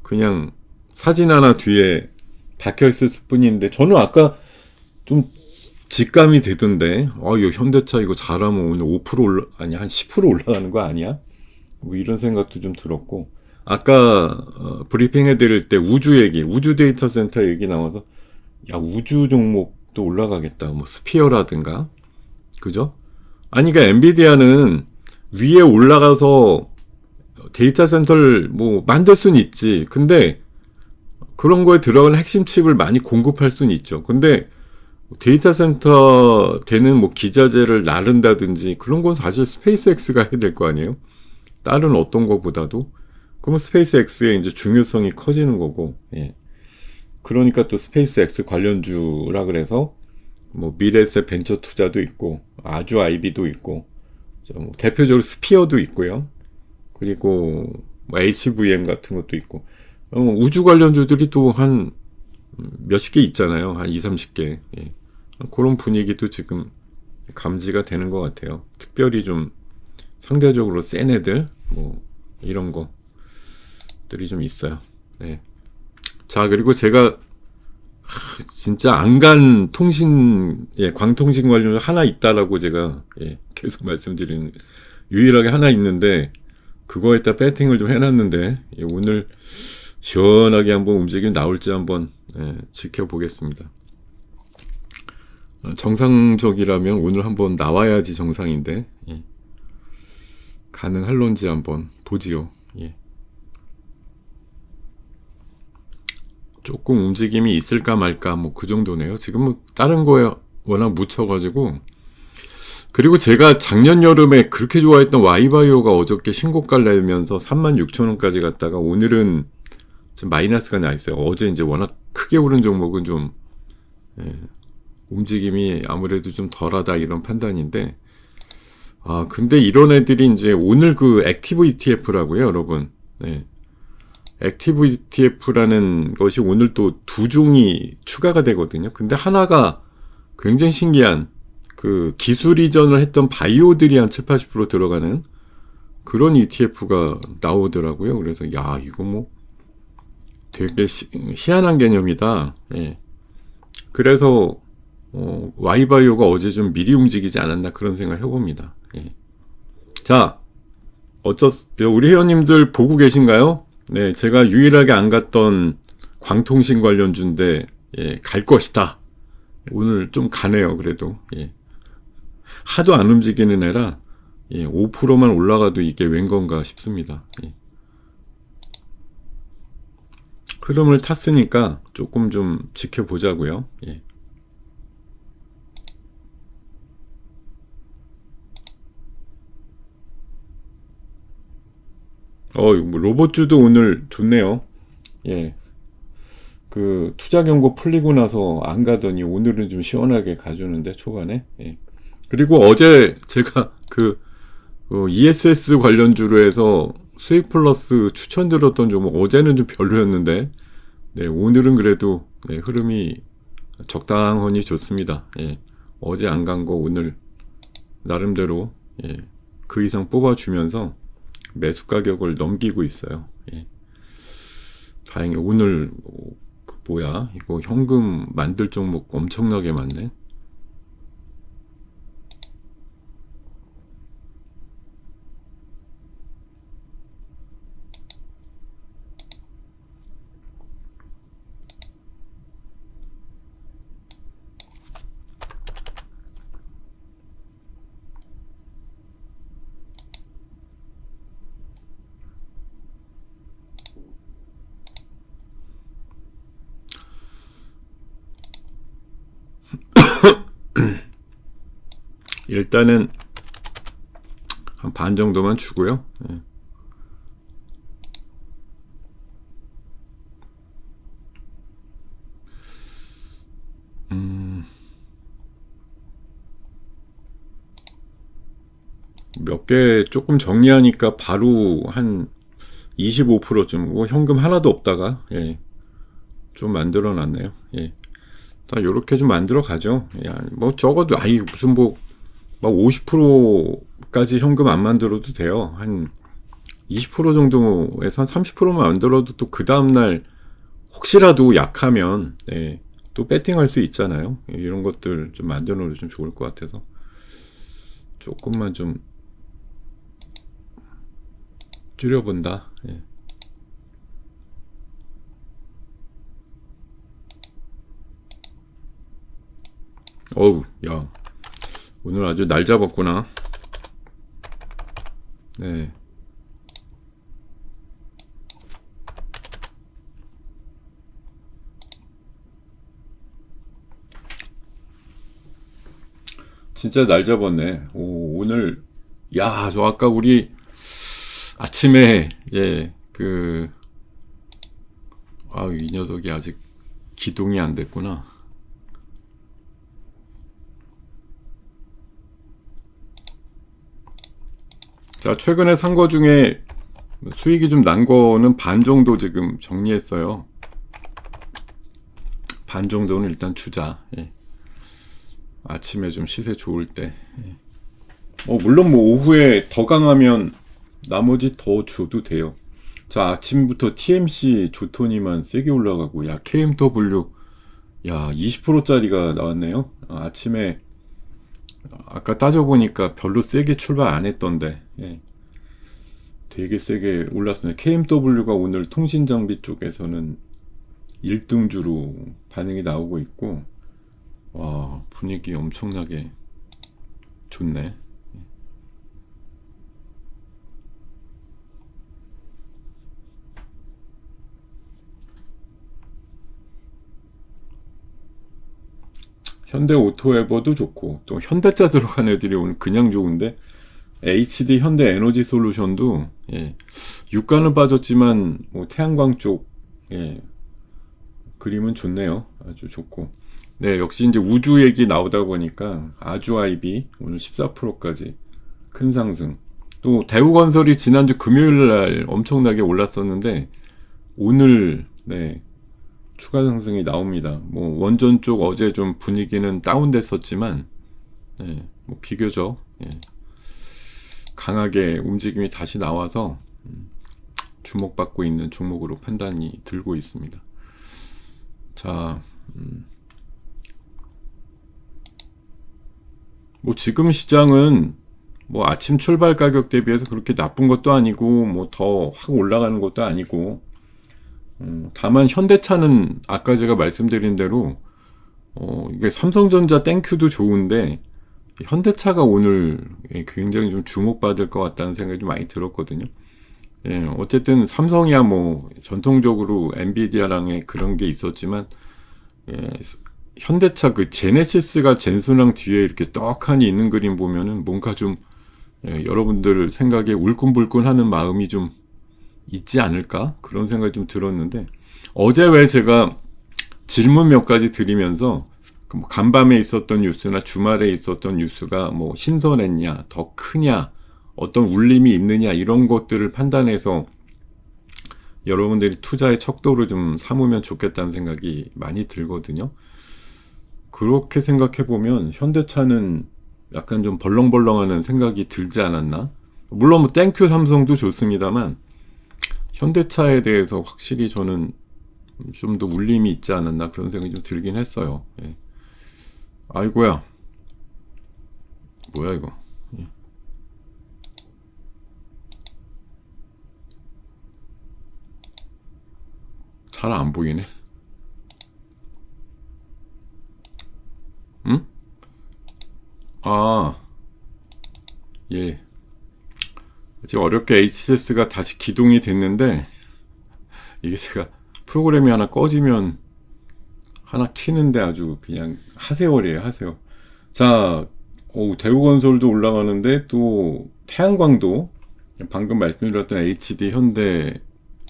그냥 사진 하나 뒤에 박혀있을 뿐인데, 저는 아까 좀 직감이 되던데, 이거 현대차 이거 잘하면 오늘 5% 아니 한 10% 올라가는 거 아니야? 뭐 이런 생각도 좀 들었고, 아까 브리핑 해드릴 때 우주 얘기, 우주 데이터 센터 얘기 나와서, 야, 우주 종목도 올라가겠다. 뭐 스피어라든가, 그죠? 아니, 그러니까 엔비디아는 위에 올라가서 데이터 센터를 뭐 만들 수는 있지. 근데 그런 거에 들어가는 핵심 칩을 많이 공급할 수는 있죠. 근데 데이터 센터 되는 뭐 기자재를 나른다든지 그런 건 사실 스페이스X가 해야 될 거 아니에요? 다른 어떤 거보다도. 그러면 스페이스X의 이제 중요성이 커지는 거고, 예. 그러니까 또 스페이스X 관련주라 그래서 뭐 미래세 벤처 투자도 있고, 아주 아이비도 있고, 뭐 대표적으로 스피어도 있고요. 그리고 뭐 HVM 같은 것도 있고, 우주 관련주들이 또 한 몇십 개 있잖아요. 한 2, 30개. 예. 그런 분위기도 지금 감지가 되는 것 같아요. 특별히 좀 상대적으로 센 애들, 뭐 이런 것들이 좀 있어요. 네. 자, 그리고 제가 진짜 안 간 통신, 광통신 관련 하나 있다라고 제가 계속 말씀드리는, 유일하게 하나 있는데 그거에다 배팅을 좀 해놨는데, 오늘 시원하게 한번 움직임 나올지 한번 지켜보겠습니다. 정상적이라면 오늘 한번 나와야지 정상인데, 가능할런지 한번 보지요. 조금 움직임이 있을까 말까 뭐 그 정도네요. 지금은 다른 거에 워낙 묻혀가지고. 그리고 제가 작년 여름에 그렇게 좋아했던 와이바이오가 어저께 신고가를 내면서 36,000원까지 갔다가 오늘은 좀 마이너스가 나 있어요. 어제 이제 워낙 크게 오른 종목은 좀 움직임이 아무래도 좀 덜하다 이런 판단인데, 근데 이런 애들이 이제 오늘 그 액티브 ETF라고요, 여러분. 네. 액티브 ETF라는 것이 오늘 또 두 종이 추가가 되거든요. 근데 하나가 굉장히 신기한 그 기술 이전을 했던 바이오들이 한 7, 80% 들어가는 그런 ETF가 나오더라고요. 그래서 야, 이거 뭐 되게 희한한 개념이다. 예. 그래서 와이바이오가 어제 좀 미리 움직이지 않았나 그런 생각 해봅니다. 예. 자, 우리 회원님들 보고 계신가요? 네, 제가 유일하게 안 갔던 광통신 관련주인데 갈 것이다. 오늘 좀 가네요. 그래도 하도 안 움직이는 애라 5%만 올라가도 이게 웬 건가 싶습니다. 흐름을 탔으니까 조금 좀 지켜보자고요. 뭐 로봇주도 오늘 좋네요. 그 투자 경고 풀리고 나서 안 가더니 오늘은 좀 시원하게 가주는데 초반에. 그리고 어제 제가 그 ESS 관련주로 해서 수익 플러스 추천드렸던 종목 어제는 좀 별로였는데 네, 오늘은 그래도 네, 흐름이 적당하니 좋습니다. 예, 어제 안 간 거 오늘 나름대로 예, 그 이상 뽑아주면서 매수 가격을 넘기고 있어요. 예. 다행히 오늘 그 뭐야 이거 현금 만들 종목 엄청나게 많네. 일단은 한 반 정도만 주고요. 예. 몇 개 조금 정리하니까 바로 한 25%쯤 뭐 현금 하나도 없다가 예, 좀 만들어 놨네요. 예. 다 요렇게 좀 만들어 가죠. 야, 뭐 적어도 아이 무슨 뭐 막 50%까지 현금 안 만들어도 돼요. 한 20% 정도에서 한 30%만 만들어도 또 그 다음날 혹시라도 약하면 예, 또 배팅할 수 있잖아요. 예, 이런 것들 좀 만들어 놓으면 좀 좋을 것 같아서 조금만 좀 줄여본다. 예. 어우, 야, 오늘 아주 날 잡았구나. 네. 진짜 날 잡았네. 오, 오늘, 야, 저 아까 우리 아침에, 예, 이 녀석이 아직 기동이 안 됐구나. 자, 최근에 산 거 중에 수익이 좀 난 거는 반 정도 지금 정리했어요. 반 정도는 일단 주자. 예. 아침에 좀 시세 좋을 때. 예. 물론 뭐 오후에 더 강하면 나머지 더 줘도 돼요. 자, 아침부터 TMC 조토니만 세게 올라가고, 야, KMW, 야, 20%짜리가 나왔네요. 아침에, 아까 따져보니까 별로 세게 출발 안 했던데, 예. 되게 세게 올랐습니다. KMW가 오늘 통신장비 쪽에서는 1등주로 반응이 나오고 있고, 와, 분위기 엄청나게 좋네. 현대 오토에버도 좋고 또 현대차 들어간 애들이 오늘 그냥 좋은데 HD 현대 에너지 솔루션도 예, 유가는 빠졌지만 뭐 태양광 쪽 예, 그림은 좋네요. 아주 좋고 네 역시 이제 우주 얘기 나오다 보니까 아주 아이비 오늘 14%까지 큰 상승. 또 대우건설이 지난주 금요일 날 엄청나게 올랐었는데 오늘 네 추가 상승이 나옵니다. 뭐 원전 쪽 어제 좀 분위기는 다운됐었지만 예, 뭐 비교적 예, 강하게 움직임이 다시 나와서 주목받고 있는 종목으로 판단이 들고 있습니다. 자, 뭐 지금 시장은 뭐 아침 출발 가격 대비해서 그렇게 나쁜 것도 아니고 뭐 더 확 올라가는 것도 아니고 다만 현대차는 아까 제가 말씀드린 대로 이게 삼성전자 땡큐도 좋은데 현대차가 오늘 굉장히 좀 주목받을 것 같다는 생각이 좀 많이 들었거든요. 예, 어쨌든 삼성이야 뭐 전통적으로 엔비디아랑의 그런 게 있었지만 예, 현대차 그 제네시스가 젠순랑 뒤에 이렇게 떡하니 있는 그림 보면은 뭔가 좀 예, 여러분들 생각에 울끈불끈하는 마음이 좀 있지 않을까 그런 생각이 좀 들었는데 어제 왜 제가 질문 몇 가지 드리면서 뭐 간밤에 있었던 뉴스나 주말에 있었던 뉴스가 뭐 신선했냐 더 크냐 어떤 울림이 있느냐 이런 것들을 판단해서 여러분들이 투자의 척도를 좀 삼으면 좋겠다는 생각이 많이 들거든요. 그렇게 생각해보면 현대차는 약간 좀 벌렁벌렁하는 생각이 들지 않았나? 물론 뭐 땡큐 삼성도 좋습니다만 현대차에 대해서 확실히 저는 좀 더 울림이 있지 않았나 그런 생각이 좀 들긴 했어요. 예. 아이고야, 뭐야 이거. 예. 잘 안 보이네. 응? 아, 예. 지금 어렵게 HSS가 다시 기동이 됐는데 이게 제가 프로그램이 하나 꺼지면 하나 키는데 아주 그냥 하세월이에요, 하세월. 자, 대우건설도 올라가는데 또 태양광도 방금 말씀드렸던 HD 현대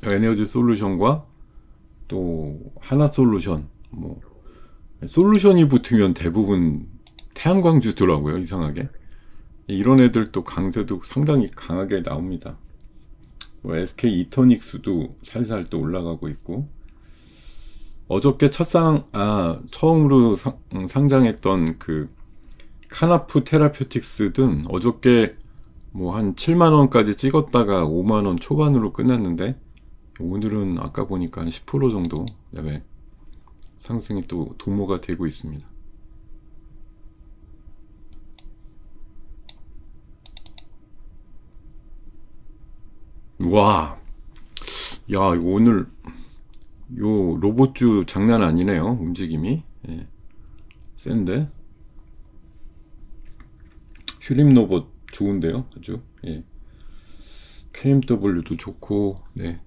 에너지 솔루션과 또 하나솔루션 뭐 솔루션이 붙으면 대부분 태양광주더라고요, 이상하게. 이런 애들 또 강세도 상당히 강하게 나옵니다. 뭐 SK 이터닉스도 살살 또 올라가고 있고, 어저께 처음으로 상장했던 그 카나프 테라퓨틱스 등 어저께 뭐 한 7만원까지 찍었다가 5만원 초반으로 끝났는데, 오늘은 아까 보니까 한 10% 정도 상승이 또 도모가 되고 있습니다. 와, 야, 이거 오늘 요 로봇주 장난 아니네요. 움직임이. 예. 센데. 휴림 로봇 좋은데요. 아주. 예. KMW도 좋고. 네.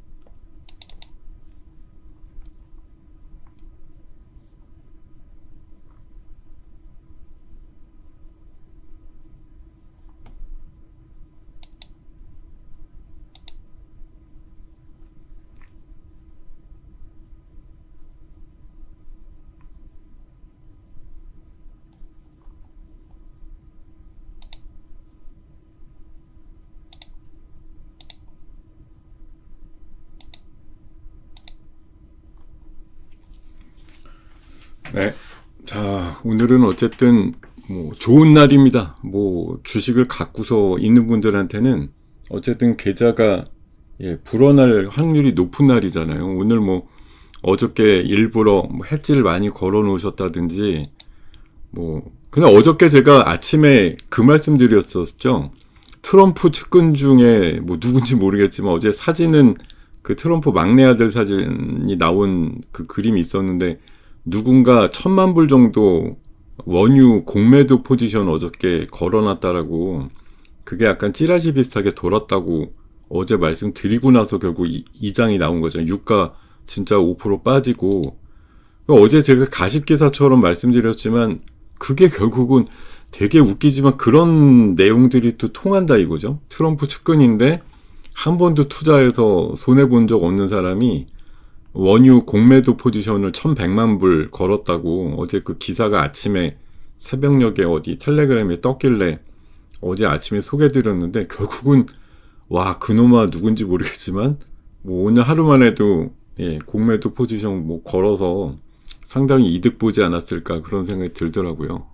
네. 자, 오늘은 어쨌든 뭐 좋은 날입니다. 뭐 주식을 갖고서 있는 분들한테는 어쨌든 계좌가 불어날 확률이 높은 날이잖아요. 오늘 뭐 어저께 일부러 뭐 해지를 많이 걸어 놓으셨다든지 뭐 그냥 어저께 제가 아침에 그 말씀 드렸었죠. 트럼프 측근 중에 뭐 누군지 모르겠지만 어제 사진은 그 트럼프 막내 아들 사진이 나온 그 그림이 있었는데 누군가 1,000만 불 정도 원유 공매도 포지션 어저께 걸어놨다라고, 그게 약간 찌라시 비슷하게 돌았다고 어제 말씀드리고 나서 결국 이 장이 나온 거죠. 유가 진짜 5% 빠지고, 어제 제가 가십기사처럼 말씀드렸지만 그게 결국은 되게 웃기지만 그런 내용들이 또 통한다 이거죠. 트럼프 측근인데 한 번도 투자해서 손해본 적 없는 사람이 원유 공매도 포지션을 1,100만 불 걸었다고 어제 그 기사가 아침에 새벽녘에 어디 텔레그램에 떴길래 어제 아침에 소개드렸는데, 결국은 와, 그놈아 누군지 모르겠지만 뭐 오늘 하루만 해도 공매도 포지션 뭐 걸어서 상당히 이득 보지 않았을까 그런 생각이 들더라고요.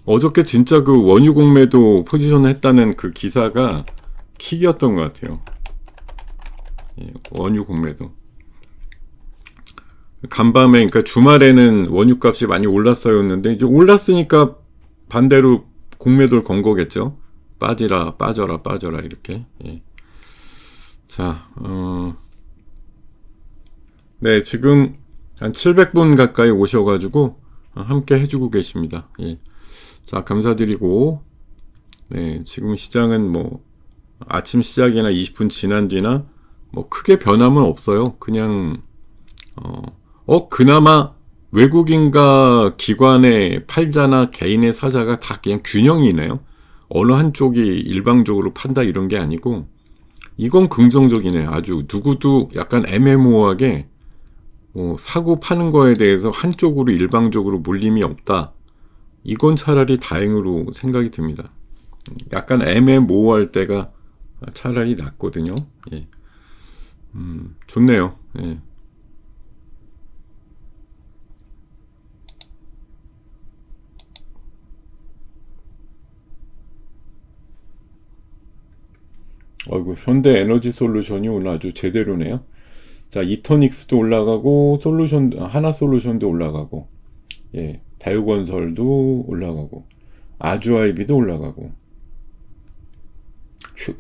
어저께 진짜 그 원유 공매도 포지션을 했다는 그 기사가 킥이었던 것 같아요. 원유 공매도. 간밤에, 그러니까 주말에는 원유값이 많이 올랐어였는데 이제 올랐으니까 반대로 공매도를 건 거겠죠. 빠져라 이렇게. 자, 네, 지금 한 700분 가까이 오셔가지고 함께 해주고 계십니다. 자, 감사드리고, 네, 지금 시장은 뭐 아침 시작이나 20분 지난 뒤나 뭐 크게 변함은 없어요. 그냥 그나마 외국인과 기관의 팔자나 개인의 사자가 다 그냥 균형이네요. 어느 한쪽이 일방적으로 판다 이런 게 아니고 이건 긍정적이네요. 아주 누구도 약간 애매모호하게 뭐 사고 파는 거에 대해서 한쪽으로 일방적으로 몰림이 없다. 이건 차라리 다행으로 생각이 듭니다. 약간 애매모호할 때가 차라리 낫거든요. 예. 좋네요. 예. 어이구, 현대에너지솔루션이 오늘 아주 제대로네요. 자, 이터닉스도 올라가고 하나솔루션도 올라가고, 예, 다유건설도 올라가고, 아주아이비도 올라가고,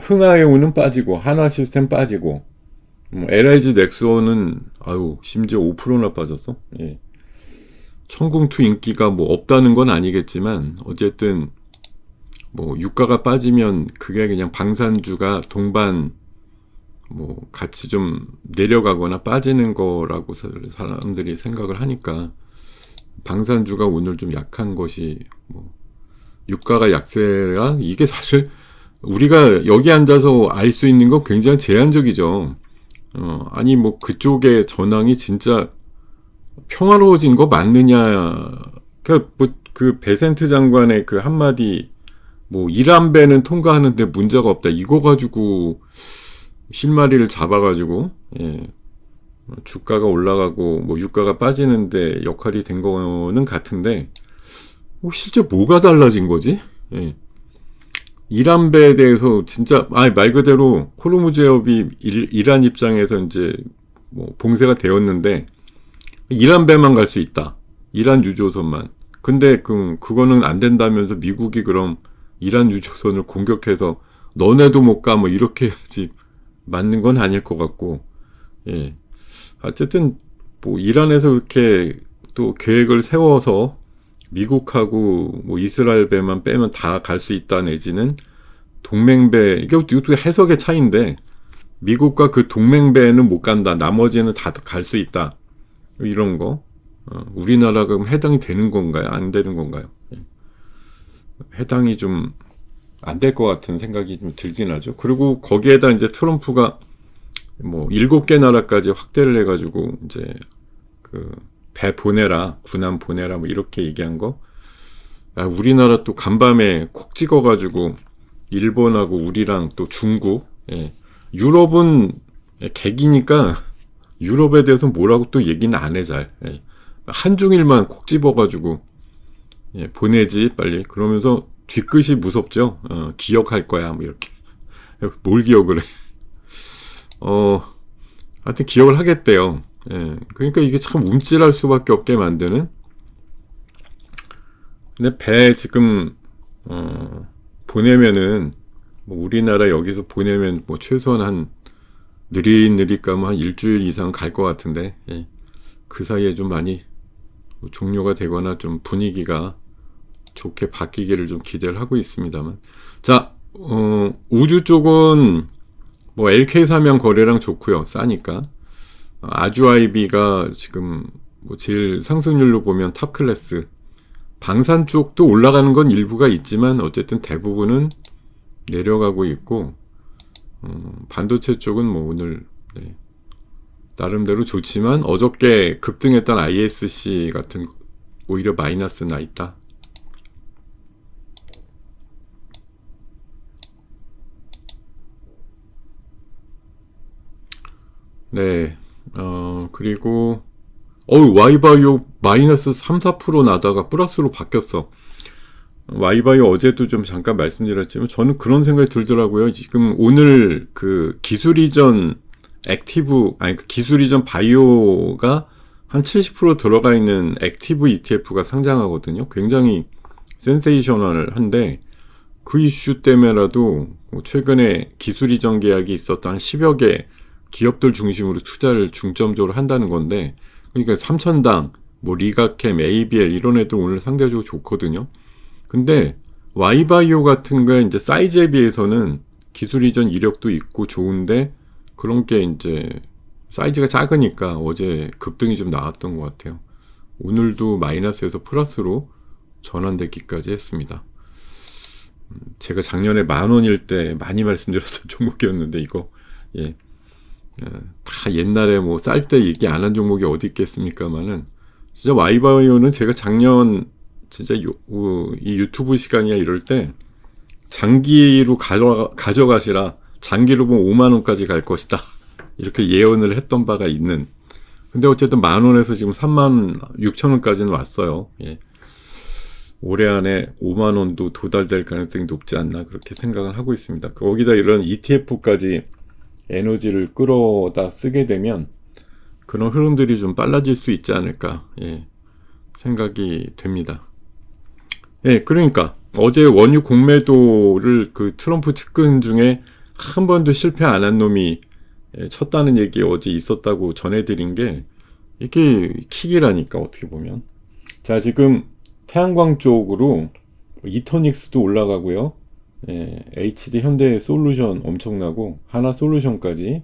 흥하해우는 빠지고, 하나시스템 빠지고, LIG 넥스원은 아유 심지어 5%나 빠졌어. 예. 천궁2 인기가 뭐 없다는 건 아니겠지만 어쨌든 뭐 유가가 빠지면 그게 그냥 방산주가 동반 뭐 같이 좀 내려가거나 빠지는 거라고 사람들이 생각을 하니까 방산주가 오늘 좀 약한 것이 뭐 유가가 약세라 이게 사실 우리가 여기 앉아서 알 수 있는 건 굉장히 제한적이죠. 아니 뭐 그쪽의 전황이 진짜 평화로워진 거 맞느냐? 그 베센트 장관의 그 한마디 뭐 이란배는 통과하는데 문제가 없다. 이거 가지고 실마리를 잡아가지고 예, 주가가 올라가고 뭐 유가가 빠지는데 역할이 된 거는 같은데 실제 뭐가 달라진 거지? 예. 이란배에 대해서 진짜 말 그대로 호르무즈해협이 이란 입장에서 이제 뭐 봉쇄가 되었는데 이란배만 갈 수 있다. 이란 유조선만. 근데 그거는 안 된다면서 미국이 그럼 이란 유조선을 공격해서 너네도 못 가 뭐 이렇게 해야지 맞는 건 아닐 것 같고 예. 어쨌든 뭐 이란에서 그렇게 또 계획을 세워서 미국하고 뭐 이스라엘 배만 빼면 다 갈 수 있다 내지는 동맹배 이것도 해석의 차이인데 미국과 그 동맹배는 못 간다 나머지는 다 갈 수 있다 이런 거 우리나라가 그럼 해당이 되는 건가요 안 되는 건가요 해당이 좀 안 될 것 같은 생각이 좀 들긴 하죠. 그리고 거기에다 이제 트럼프가 뭐 7개 나라까지 확대를 해가지고 이제 그 배 보내라, 군함 보내라 뭐 이렇게 얘기한 거. 우리나라 또 간밤에 콕 찍어가지고 일본하고 우리랑 또 중국, 예. 유럽은 객이니까 유럽에 대해서 뭐라고 또 얘기는 안 해 잘. 예. 한중일만 콕 집어가지고 예, 보내지 빨리. 그러면서 뒤끝이 무섭죠. 기억할 거야 뭐 이렇게. 뭘 기억을 해? 하여튼 기억을 하겠대요. 예, 그러니까 이게 참 움찔할 수밖에 없게 만드는. 근데 배 지금 보내면은 뭐 우리나라 여기서 보내면 뭐 최소한 한 느릿느릿 가면 한 일주일 이상 갈 것 같은데 예, 그 사이에 좀 많이 뭐 종료가 되거나 좀 분위기가 좋게 바뀌기를 좀 기대를 하고 있습니다만. 자, 우주 쪽은 뭐 LK 사명 거래량 좋고요. 싸니까. 아주아이비가 지금 뭐 제일 상승률로 보면 탑 클래스. 방산 쪽도 올라가는 건 일부가 있지만 어쨌든 대부분은 내려가고 있고 반도체 쪽은 뭐 오늘 네, 나름대로 좋지만 어저께 급등했던 ISC 같은 오히려 마이너스 나 있다. 네. 그리고 와이바이오 마이너스 3, 4% 나다가 플러스로 바뀌었어. 와이바이오 어제도 좀 잠깐 말씀드렸지만 저는 그런 생각이 들더라고요. 지금 오늘 그 기술 이전 기술 이전 바이오가 한 70% 들어가 있는 액티브 ETF가 상장하거든요. 굉장히 센세이셔널한데 그 이슈 때문에라도 최근에 기술 이전 계약이 있었던 한 10여 개 기업들 중심으로 투자를 중점적으로 한다는 건데, 그러니까 3천당, 뭐 리가캠, ABL 이런 애들 오늘 상대적으로 좋거든요. 근데 Y바이오 같은 거에 이제 사이즈에 비해서는 기술 이전 이력도 있고 좋은데 그런 게 이제 사이즈가 작으니까 어제 급등이 좀 나왔던 것 같아요. 오늘도 마이너스에서 플러스로 전환되기까지 했습니다. 제가 작년에 10,000원일 때 많이 말씀드렸던 종목이었는데 이거 예. 다 옛날에 뭐 쌀 때 얘기 안 한 종목이 어디 있겠습니까만은 진짜 와이바이오는 제가 작년 진짜 이 유튜브 시간이야 이럴 때 장기로 가져가시라. 장기로 보면 5만 원까지 갈 것이다. 이렇게 예언을 했던 바가 있는. 근데 어쨌든 10,000원에서 지금 36,000원까지는 왔어요. 예. 올해 안에 5만 원도 도달될 가능성이 높지 않나 그렇게 생각을 하고 있습니다. 거기다 이런 ETF까지 에너지를 끌어다 쓰게 되면 그런 흐름들이 좀 빨라질 수 있지 않을까 생각이 됩니다. 그러니까 어제 원유 공매도를 그 트럼프 측근 중에 한 번도 실패 안 한 놈이 쳤다는 얘기 어제 있었다고 전해드린 게 이게 킥이라니까 어떻게 보면. 자, 지금 태양광 쪽으로 이터닉스도 올라가고요. HD 현대 솔루션 엄청나고 하나 솔루션까지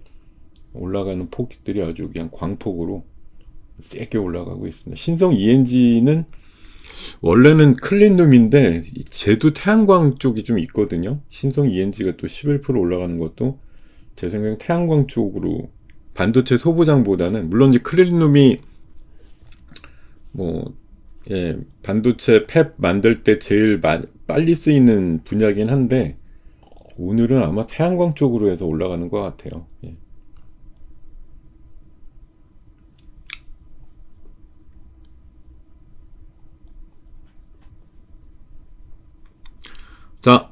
올라가는 폭들이 아주 그냥 광폭으로 세게 올라가고 있습니다. 신성 ENG는 원래는 클린룸인데 쟤도 태양광 쪽이 좀 있거든요. 신성 ENG가 또 11% 올라가는 것도 제 생각엔 태양광 쪽으로 반도체 소부장보다는 물론 이제 클린룸이 반도체 팹 만들 때 제일 빨리 쓰이는 분야긴 한데 오늘은 아마 태양광 쪽으로 해서 올라가는 것 같아요. 자,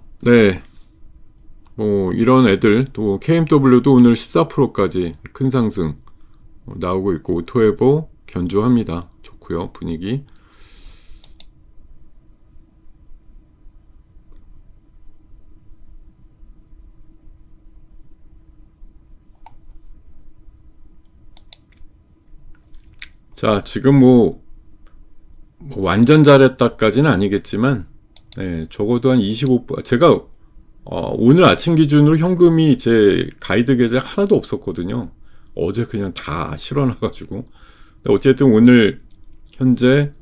이런 애들 또 KMW도 오늘 14%까지 큰 상승 나오고 있고 오토에버 견조합니다. 좋고요, 분위기. 자, 지금 완전 잘했다까지는 아니겠지만 적어도 한 25%. 제가 오늘 아침 기준으로 현금이 제 가이드 계좌에 하나도 없었거든요. 어제 그냥 다 실어놔가지고. 어쨌든 오늘 현재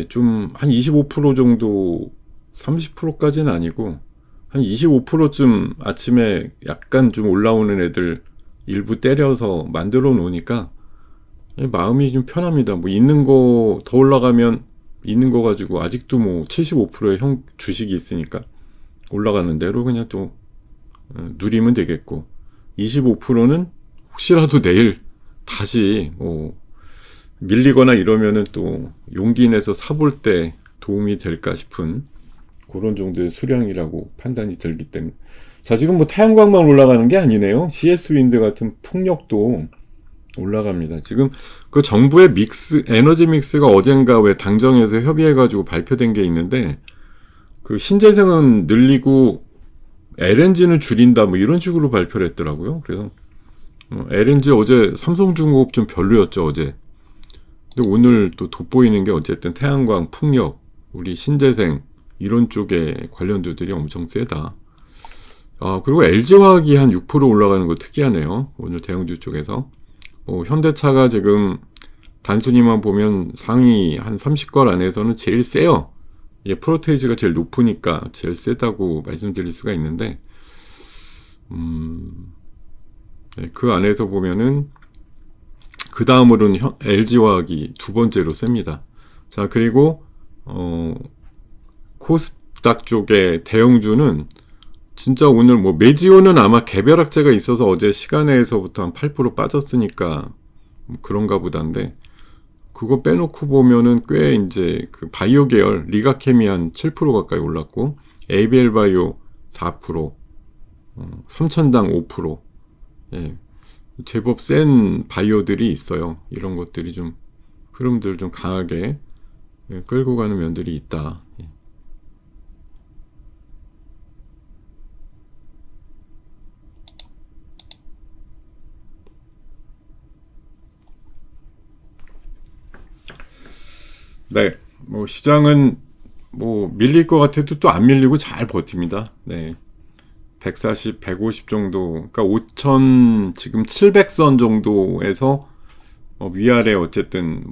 좀 한 25% 정도, 30%까지는 아니고 한 25%쯤 아침에 약간 좀 올라오는 애들 일부 때려서 만들어 놓으니까 마음이 좀 편합니다. 있는 거 더 올라가면 있는 거 가지고 아직도 75%의 주식이 있으니까 올라가는 대로 그냥 또 누리면 되겠고 25%는 혹시라도 내일 다시 밀리거나 이러면은 또 용기 내서 사볼 때 도움이 될까 싶은 그런 정도의 수량이라고 판단이 들기 때문에. 자, 지금 태양광만 올라가는 게 아니네요. CS 윈드 같은 풍력도 올라갑니다. 지금 그 정부의 에너지 믹스가 어젠가 왜 당정에서 협의해가지고 발표된 게 있는데 그 신재생은 늘리고 LNG는 줄인다 이런 식으로 발표를 했더라고요. 그래서 LNG 어제 삼성중공업 좀 별로였죠, 어제. 근데 오늘 또 돋보이는 게 어쨌든 태양광, 풍력, 우리 신재생 이런 쪽에 관련주들이 엄청 세다. 그리고 LG화학이 한 6% 올라가는 거 특이하네요. 오늘 대형주 쪽에서. 현대차가 지금 단순히만 보면 상위 한 30권 안에서는 제일 세요. 프로테이지가 제일 높으니까 제일 세다고 말씀드릴 수가 있는데, 그 안에서 보면은 그 다음으로는 LG화학이 두 번째로 셉니다. 자, 그리고 코스닥 쪽의 대형주는 진짜 오늘 메지오는 아마 개별학제가 있어서 어제 시간에서부터 한 8% 빠졌으니까 그런가 보다인데 그거 빼놓고 보면은 꽤 이제 그 바이오 계열 리가케미 한 7% 가까이 올랐고 ABL 바이오 4%, 삼천당 5%. 제법 센 바이오들이 있어요. 이런 것들이 좀 흐름들 좀 강하게 끌고 가는 면들이 있다. 네, 시장은 밀릴 것 같아도 또 안 밀리고 잘 버팁니다. 140, 150 정도, 그러니까 5천 지금 700선 정도에서 위아래 어쨌든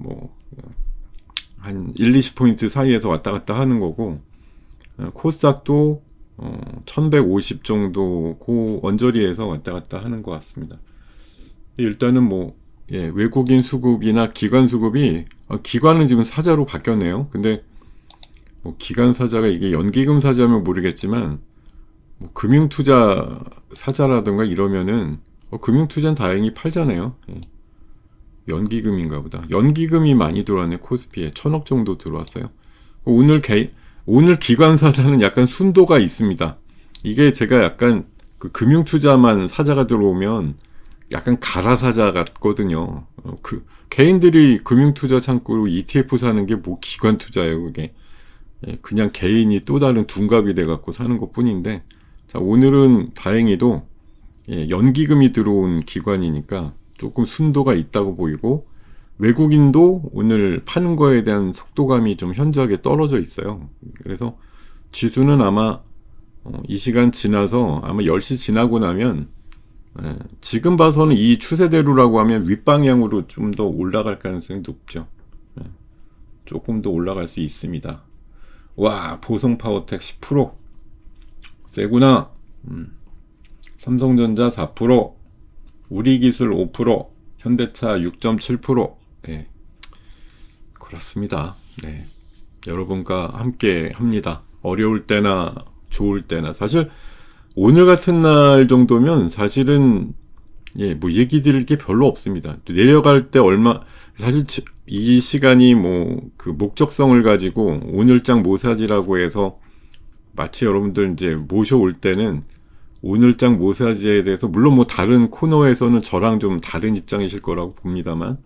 한 1, 20포인트 사이에서 왔다 갔다 하는 거고 코스닥도 1150 정도 그 언저리에서 왔다 갔다 하는 것 같습니다. 일단은 외국인 수급이나 기관 수급이 기관은 지금 사자로 바뀌었네요. 근데 뭐 기관 사자가 이게 연기금 사자면 모르겠지만 뭐 금융투자 사자라든가 이러면은 금융투자는 다행히 팔잖아요. 예. 연기금인가 보다. 연기금이 많이 들어왔네. 코스피에 1,000억 정도 들어왔어요. 오늘 기관 사자는 약간 순도가 있습니다. 이게 제가 약간 그 금융투자만 사자가 들어오면 약간 가라사자 같거든요. 개인들이 금융투자 창구로 ETF 사는 게 뭐 기관 투자예요, 그게. 예, 그냥 개인이 또 다른 둔갑이 돼갖고 사는 것 뿐인데, 자, 오늘은 다행히도, 예, 연기금이 들어온 기관이니까 조금 순도가 있다고 보이고, 외국인도 오늘 파는 거에 대한 속도감이 좀 현저하게 떨어져 있어요. 그래서 지수는 아마 이 시간 지나서 아마 10시 지나고 나면 지금 봐서는 이 추세대로라고 하면 윗방향으로 좀 더 올라갈 가능성이 높죠. 조금 더 올라갈 수 있습니다. 와, 보성파워텍 10% 세구나. 삼성전자 4%, 우리기술 5%, 현대차 6.7%. 네, 그렇습니다. 네, 여러분과 함께 합니다. 어려울 때나 좋을 때나. 사실 오늘 같은 날 정도면 사실은 예, 뭐 얘기 드릴 게 별로 없습니다. 내려갈 때 사실 이 시간이 뭐 그 목적성을 가지고 오늘장 모사지라고 해서 마치 여러분들 이제 모셔올 때는 오늘장 모사지에 대해서 물론 뭐 다른 코너에서는 저랑 좀 다른 입장이실 거라고 봅니다만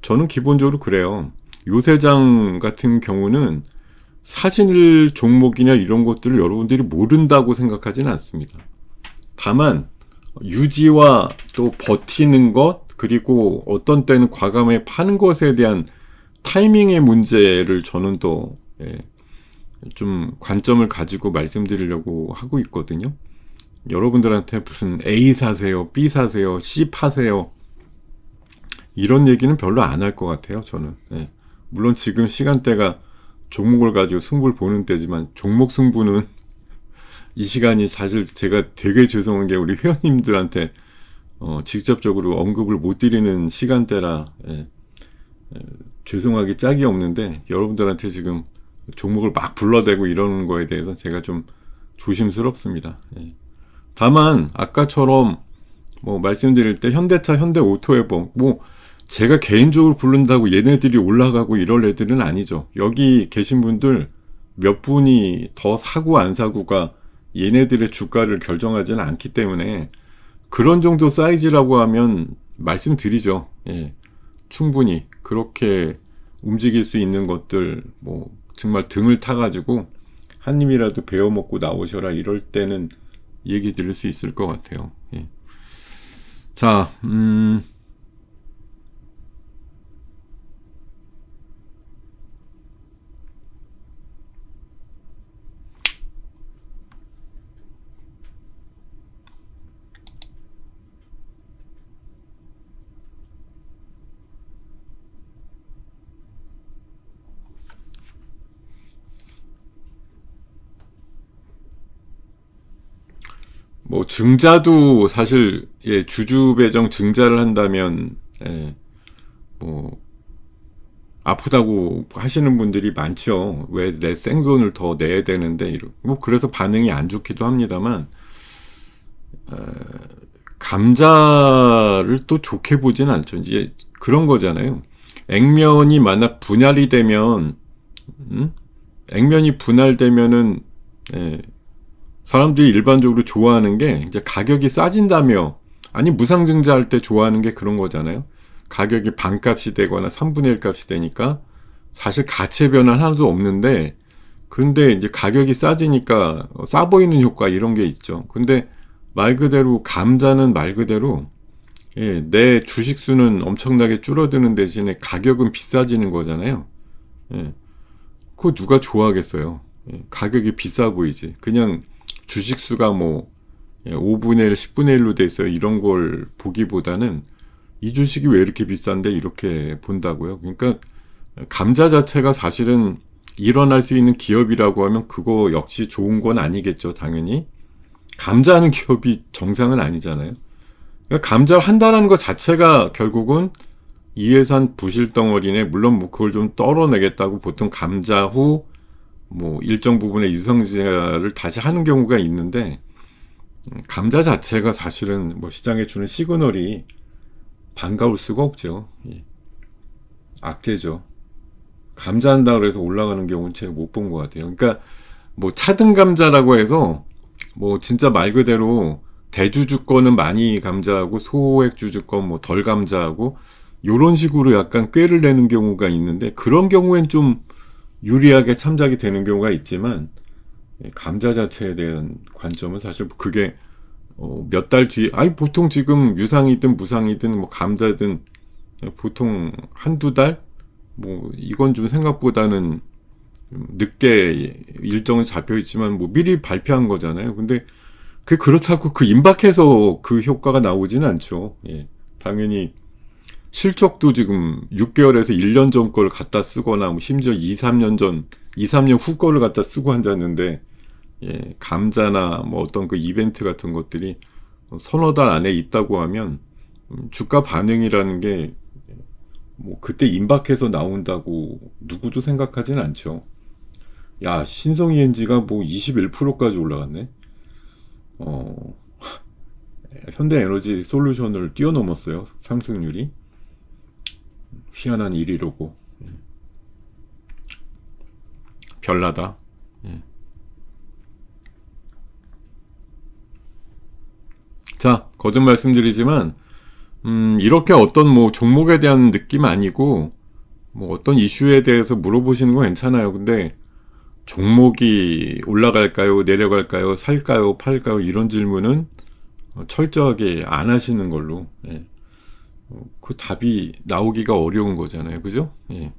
저는 기본적으로 그래요. 요새장 같은 경우는 사실 종목이나 이런 것들을 여러분들이 모른다고 생각하지는 않습니다. 다만 유지와 또 버티는 것 그리고 어떤 때는 과감하게 파는 것에 대한 타이밍의 문제를 저는 또 좀 관점을 가지고 말씀드리려고 하고 있거든요. 여러분들한테 무슨 A 사세요, B 사세요, C 파세요 이런 얘기는 별로 안 할 것 같아요. 저는 물론 지금 시간대가 종목을 가지고 승부를 보는 때지만 종목 승부는 이 시간이 사실 제가 되게 죄송한 게 우리 회원님들한테 직접적으로 언급을 못 드리는 시간대라 죄송하기 짝이 없는데 여러분들한테 지금 종목을 막 불러대고 이러는 거에 대해서 제가 좀 조심스럽습니다. 다만 아까처럼 뭐 말씀드릴 때 현대차, 현대오토에버 뭐 제가 개인적으로 부른다고 얘네들이 올라가고 이럴 애들은 아니죠. 여기 계신 분들 몇 분이 더 사고 안 사고가 얘네들의 주가를 결정하지는 않기 때문에 그런 정도 사이즈라고 하면 말씀드리죠. 예, 충분히 그렇게 움직일 수 있는 것들 뭐 정말 등을 타가지고 한 입이라도 베어 먹고 나오셔라 이럴 때는 얘기 드릴 수 있을 것 같아요. 예. 자, 뭐 증자도 사실 예, 주주 배정 증자를 한다면 뭐 아프다고 하시는 분들이 많죠. 왜 내 생돈을 더 내야 되는데 뭐 그래서 반응이 안 좋기도 합니다만 감자를 또 좋게 보진 않죠. 이제 그런 거잖아요. 액면이 만약 분할이 되면 액면이 분할되면은 사람들이 일반적으로 좋아하는 게 이제 가격이 싸진다며 아니 무상증자할 때 좋아하는 게 그런 거잖아요. 가격이 반값이 되거나 3분의 1 값이 되니까 사실 가치의 변화는 하나도 없는데 그런데 이제 가격이 싸지니까 싸 보이는 효과 이런 게 있죠. 근데 말 그대로 감자는 말 그대로 내 주식 수는 엄청나게 줄어드는 대신에 가격은 비싸지는 거잖아요. 그거 누가 좋아하겠어요. 가격이 비싸 보이지. 그냥 주식 수가 뭐 5분의 1, 10분의 1로 돼 있어요. 이런 걸 보기보다는 이 주식이 왜 이렇게 비싼데 이렇게 본다고요. 그러니까 감자 자체가 사실은 일어날 수 있는 기업이라고 하면 그거 역시 좋은 건 아니겠죠. 당연히 감자하는 기업이 정상은 아니잖아요. 그러니까 감자를 한다는 것 자체가 결국은 이해산 부실덩어리네. 물론 뭐 그걸 좀 떨어내겠다고 보통 감자 후 뭐 일정 부분의 유성지를 다시 하는 경우가 있는데, 감자 자체가 사실은 뭐 시장에 주는 시그널이 반가울 수가 없죠. 예. 악재죠. 감자한다 그래서 올라가는 경우는 제가 못 본 것 같아요. 그러니까 뭐 차등 감자라고 해서 뭐 진짜 말 그대로 대주주권은 많이 감자하고 소액 주주권 뭐 덜 감자하고 요런 식으로 약간 꾀를 내는 경우가 있는데, 그런 경우엔 좀 유리하게 참작이 되는 경우가 있지만, 감자 자체에 대한 관점은 사실 그게 몇 달 뒤에, 아니 보통 지금 유상이든 무상이든 뭐 감자든 보통 한두 달? 뭐 이건 좀 생각보다는 좀 늦게 일정은 잡혀 있지만 뭐 미리 발표한 거잖아요. 근데 그게 그렇다고 그 임박해서 그 효과가 나오지는 않죠. 예. 당연히 실적도 지금 6개월에서 1년 전 걸 갖다 쓰거나 뭐 심지어 2, 3년 전, 2, 3년 후 거를 갖다 쓰고 앉았는데, 예, 감자나 뭐 어떤 그 이벤트 같은 것들이 서너 달 안에 있다고 하면 주가 반응이라는 게 뭐 그때 임박해서 나온다고 누구도 생각하진 않죠. 야, 신성 ENG가 뭐 21%까지 올라갔네. 현대에너지 솔루션을 뛰어넘었어요. 상승률이. 희한한 1위로고. 별나다. 예. 자, 거듭 말씀드리지만 이렇게 어떤 뭐 종목에 대한 느낌 아니고 뭐 어떤 이슈에 대해서 물어보시는 건 괜찮아요. 근데 종목이 올라갈까요, 내려갈까요, 살까요, 팔까요, 이런 질문은 철저하게 안 하시는 걸로. 예. 그 답이 나오기가 어려운 거잖아요. 그죠? 예.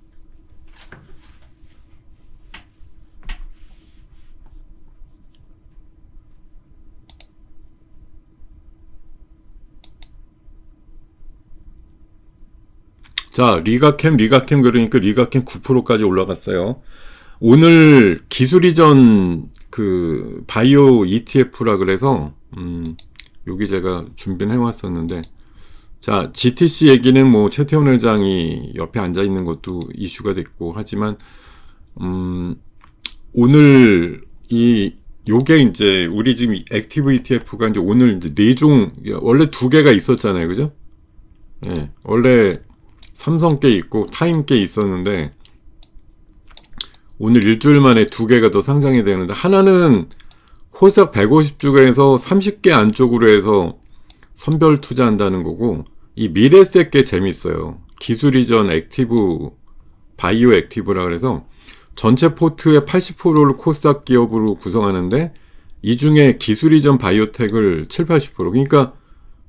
자, 리가캠 그러니까 리가캠 9%까지 올라갔어요. 오늘 기술 이전 그 바이오 ETF라 그래서 여기 제가 준비를 해왔었는데, 자, GTC 얘기는 뭐 최태원 회장이 옆에 앉아 있는 것도 이슈가 됐고 하지만 오늘 요게 이제 우리 지금 액티브 ETF가 이제 오늘 이제 4종, 원래 2개가 있었잖아요. 그죠? 예. 원래 삼성께 있고 타임께 있었는데 오늘 일주일 만에 2개가 더 상장이 되는데, 하나는 코스닥 150주에서 30개 안쪽으로 해서 선별 투자한다는 거고, 이 미래세 꽤 재밌어요. 기술 이전 액티브, 바이오 액티브라 그래서 전체 포트의 80%를 코스닥 기업으로 구성하는데, 이 중에 기술 이전 바이오텍을 7, 80%. 그러니까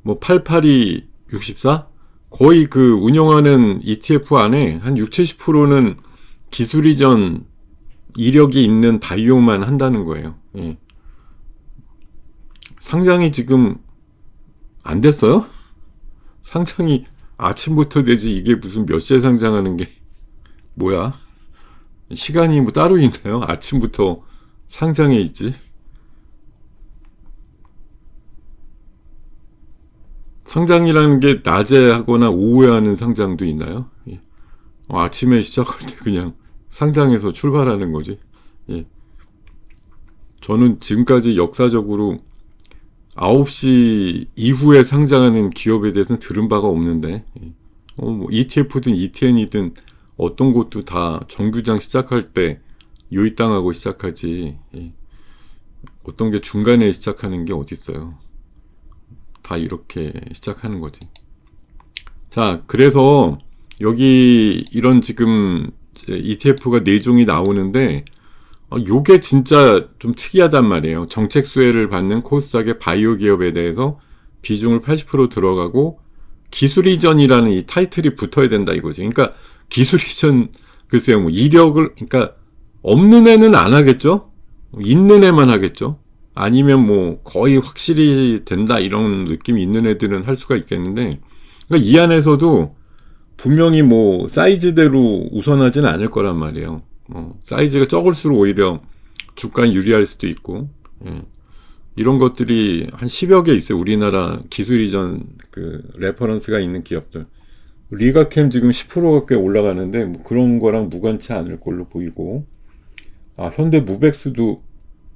뭐 88이 64? 거의 그 운영하는 ETF 안에 한 6, 70%는 기술 이전 이력이 있는 바이오만 한다는 거예요. 예. 상장이 지금 안 됐어요? 상장이 아침부터 되지, 이게 무슨 몇 시에 상장하는 게 뭐야? 시간이 뭐 따로 있나요? 아침부터 상장해 있지. 상장이라는 게 낮에 하거나 오후에 하는 상장도 있나요? 예. 아침에 시작할 때 그냥 상장해서 출발하는 거지. 예. 저는 지금까지 역사적으로 9시 이후에 상장하는 기업에 대해서는 들은 바가 없는데, 뭐 ETF든 ETN이든 어떤 곳도 다 정규장 시작할 때 요입당하고 시작하지, 어떤 게 중간에 시작하는 게 어딨어요. 다 이렇게 시작하는 거지. 자, 그래서 여기 이런 지금 ETF가 4종이 나오는데, 요게 진짜 좀 특이하단 말이에요. 정책 수혜를 받는 코스닥의 바이오 기업에 대해서 비중을 80% 들어가고 기술 이전이라는 이 타이틀이 붙어야 된다 이거지. 그러니까 기술 이전, 글쎄요, 뭐 이력을, 그러니까 없는 애는 안 하겠죠? 있는 애만 하겠죠? 아니면 뭐 거의 확실히 된다 이런 느낌이 있는 애들은 할 수가 있겠는데, 그러니까 이 안에서도 분명히 뭐 사이즈대로 우선하지는 않을 거란 말이에요. 사이즈가 적을수록 오히려 주가에 유리할 수도 있고, 예. 이런 것들이 한 10여 개 있어요. 우리나라 기술 이전 그 레퍼런스가 있는 기업들. 리가캠 지금 10%가 꽤 올라가는데 뭐 그런 거랑 무관치 않을 걸로 보이고, 현대 무벡스도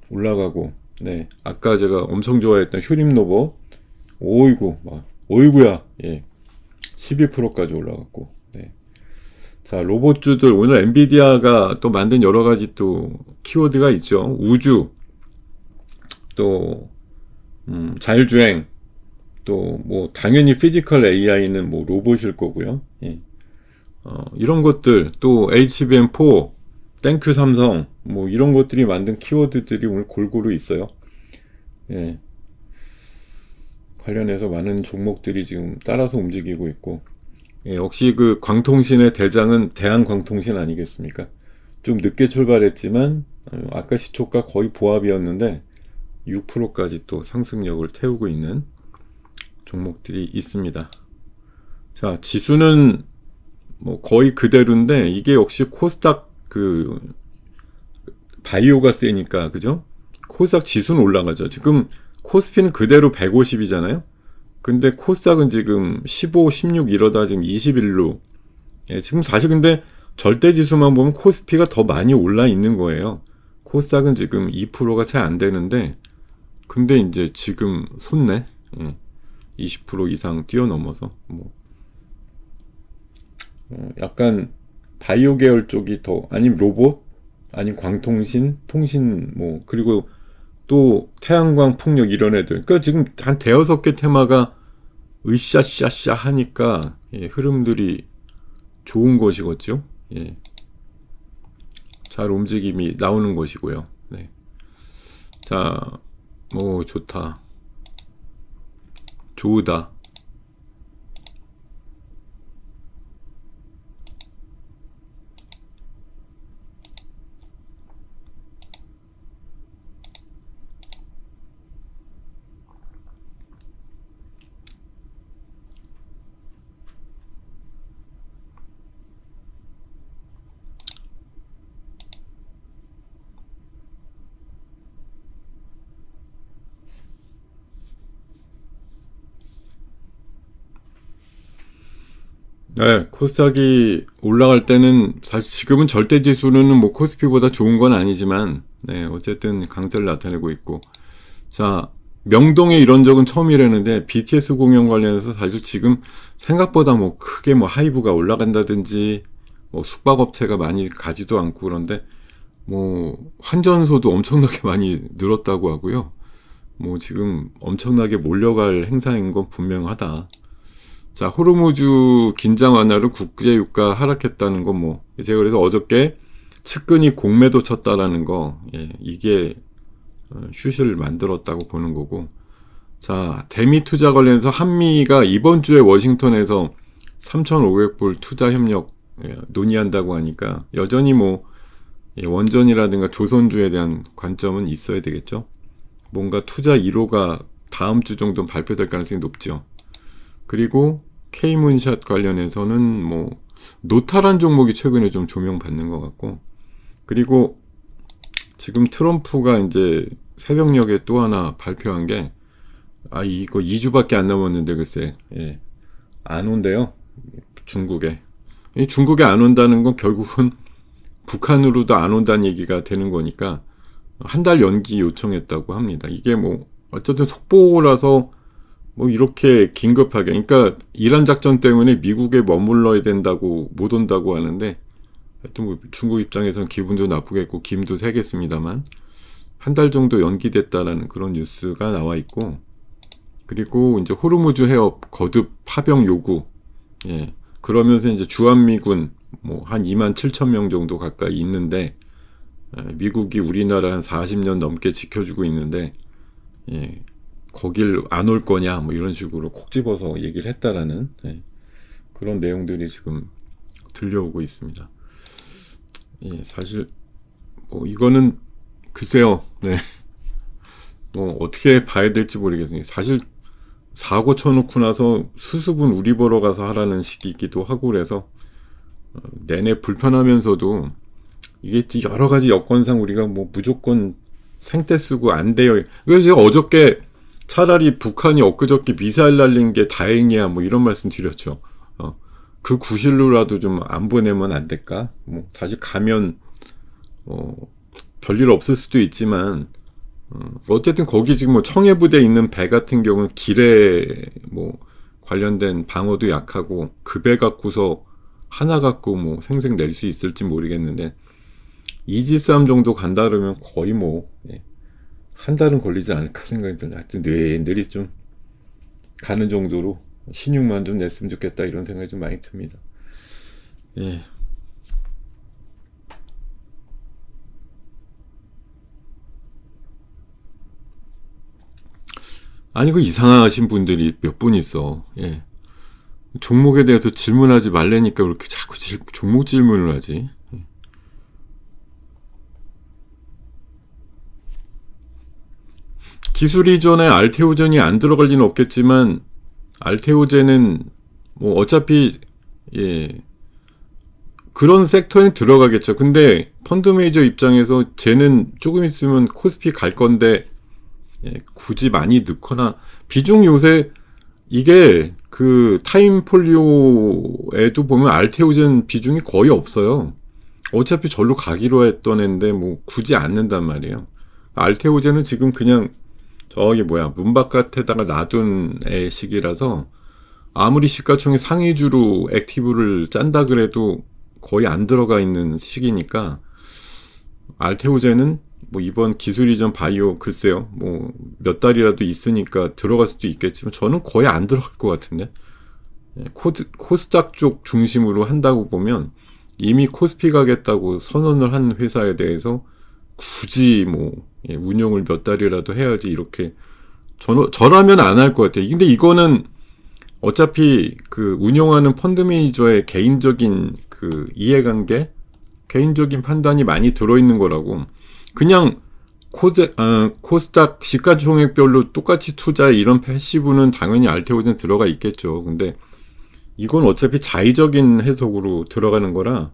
올라가고, 네, 아까 제가 엄청 좋아했던 휴림로봇, 오이구, 오이구야, 예, 12%까지 올라갔고, 네. 자, 로봇주들, 오늘 엔비디아가 또 만든 여러 가지 또 키워드가 있죠. 우주, 또, 자율주행, 또, 뭐, 당연히 피지컬 AI는 뭐 로봇일 거고요. 예. 이런 것들, 또 HBM4, 땡큐 삼성, 뭐 이런 것들이 만든 키워드들이 오늘 골고루 있어요. 예. 관련해서 많은 종목들이 지금 따라서 움직이고 있고, 예, 역시 그 광통신의 대장은 대한광통신 아니겠습니까? 좀 늦게 출발했지만 아까 시초가 거의 보합이었는데 6%까지 또 상승력을 태우고 있는 종목들이 있습니다. 자, 지수는 뭐 거의 그대로인데 이게 역시 코스닥 그 바이오가 세니까, 그죠? 코스닥 지수는 올라가죠. 지금 코스피는 그대로 150이잖아요. 근데 코스닥은 지금 15, 16 이러다 지금 21로. 예, 지금 사실 근데 절대 지수만 보면 코스피가 더 많이 올라 있는 거예요. 코스닥은 지금 2%가 채 안 되는데, 근데 이제 지금 손내. 예, 20% 이상 뛰어넘어서 뭐 약간 바이오 계열 쪽이 더, 아니면 로봇, 아니면 광통신, 통신, 뭐 그리고 또 태양광 풍력 이런 애들. 그러니까 지금 한 대여섯 개 테마가 으쌰쌰쌰 하니까, 예, 흐름들이 좋은 것이겠죠. 예, 잘 움직임이 나오는 것이고요. 네. 자, 뭐 좋다, 좋다. 네, 코스닥이 올라갈 때는 사실 지금은 절대 지수는 뭐 코스피보다 좋은 건 아니지만, 네, 어쨌든 강세를 나타내고 있고. 자, 명동에 이런 적은 처음이라는데 BTS 공연 관련해서 사실 지금 생각보다 뭐 크게 뭐 하이브가 올라간다든지 뭐 숙박업체가 많이 가지도 않고, 그런데 뭐 환전소도 엄청나게 많이 늘었다고 하고요. 뭐 지금 엄청나게 몰려갈 행사인 건 분명하다. 자, 호르무즈 긴장 완화로 국제 유가 하락했다는 건 뭐, 제가 그래서 어저께 측근이 공매도 쳤다라는 거, 예, 이게 슈시를 만들었다고 보는 거고. 자, 대미 투자 관련해서 한미가 이번 주에 워싱턴에서 3,500불 투자 협력, 예, 논의한다고 하니까 여전히 뭐, 예, 원전이라든가 조선주에 대한 관점은 있어야 되겠죠. 뭔가 투자 1호가 다음 주 정도는 발표될 가능성이 높죠. 그리고 K문샷 관련해서는 뭐 노탈한 종목이 최근에 좀 조명받는 것 같고, 그리고 지금 트럼프가 이제 새벽녘에 또 하나 발표한 게, 이거 2주밖에 안 남았는데 글쎄, 예, 안 온대요. 중국에. 중국에 안 온다는 건 결국은 북한으로도 안 온다는 얘기가 되는 거니까 한 달 연기 요청했다고 합니다. 이게 뭐 어쨌든 속보라서 뭐 이렇게 긴급하게, 그러니까 이란 작전 때문에 미국에 머물러야 된다고 못 온다고 하는데, 하여튼 뭐 중국 입장에서는 기분도 나쁘겠고 김도 새겠습니다만 한 달 정도 연기됐다라는 그런 뉴스가 나와 있고, 그리고 이제 호르무즈 해협 거듭 파병 요구, 예, 그러면서 이제 주한미군 뭐 한 27,000명 정도 가까이 있는데, 미국이 우리나라 한 40년 넘게 지켜주고 있는데, 예, 거길 안 올 거냐 뭐 이런 식으로 콕 집어서 얘기를 했다라는, 예, 그런 내용들이 지금 들려오고 있습니다. 예, 사실 뭐 이거는 글쎄요, 네, 뭐 어떻게 봐야 될지 모르겠습니다. 사실 사고 쳐놓고 나서 수습은 우리 보러 가서 하라는 시기이기도 하고, 그래서 내내 불편하면서도 이게 여러 가지 여건상 우리가 뭐 무조건 생떼 쓰고 안 돼요. 그래서 제가 어저께 차라리 북한이 엊그저께 미사일 날린 게 다행이야 뭐 이런 말씀 드렸죠. 그 구실로라도 좀 안 보내면 안 될까? 뭐 사실 가면 별일 없을 수도 있지만 어쨌든 거기 지금 뭐 청해부대 있는 배 같은 경우는 길에 뭐 관련된 방어도 약하고 그 배 갖고서 하나 갖고 뭐 생생 낼 수 있을지 모르겠는데 이지스함 정도 간다 그러면 거의 뭐 한 달은 걸리지 않을까 생각이 드는데 하여튼 느리 좀 가는 정도로 신용만 좀 냈으면 좋겠다 이런 생각이 좀 많이 듭니다. 예. 아니 그 이상하신 분들이 몇 분 있어. 예. 종목에 대해서 질문하지 말라니까 그렇게 자꾸 종목 질문을 하지. 기술 이전에 알테오젠이 안 들어갈 리는 없겠지만 알테오젠은 뭐 어차피 예 그런 섹터에 들어가겠죠. 근데 펀드 매니저 입장에서 쟤는 조금 있으면 코스피 갈 건데 굳이 많이 넣거나 비중 요새 이게 그 타임폴리오에도 보면 알테오젠 비중이 거의 없어요. 어차피 절로 가기로 했던 애인데 뭐 굳이 안 넣는단 말이에요. 알테오젠은 지금 그냥 저기 문 바깥에다가 놔둔 애식이라서 아무리 시가총액 상위주로 액티브를 짠다 그래도 거의 안 들어가 있는 시기니까 알테오젠은 뭐 이번 기술 이전 바이오 글쎄요 뭐 몇 달이라도 있으니까 들어갈 수도 있겠지만 저는 거의 안 들어갈 것 같은데 코스닥 쪽 중심으로 한다고 보면 이미 코스피 가겠다고 선언을 한 회사에 대해서 굳이 뭐 운용을 몇 달이라도 해야지 이렇게 저라면 안 할 것 같아요. 근데 이거는 어차피 그 운용하는 펀드 매니저의 개인적인 그 이해관계, 개인적인 판단이 많이 들어있는 거라고. 그냥 코스닥 시가총액별로 똑같이 투자 이런 패시브는 당연히 알테오젠 들어가 있겠죠. 근데 이건 어차피 자의적인 해석으로 들어가는 거라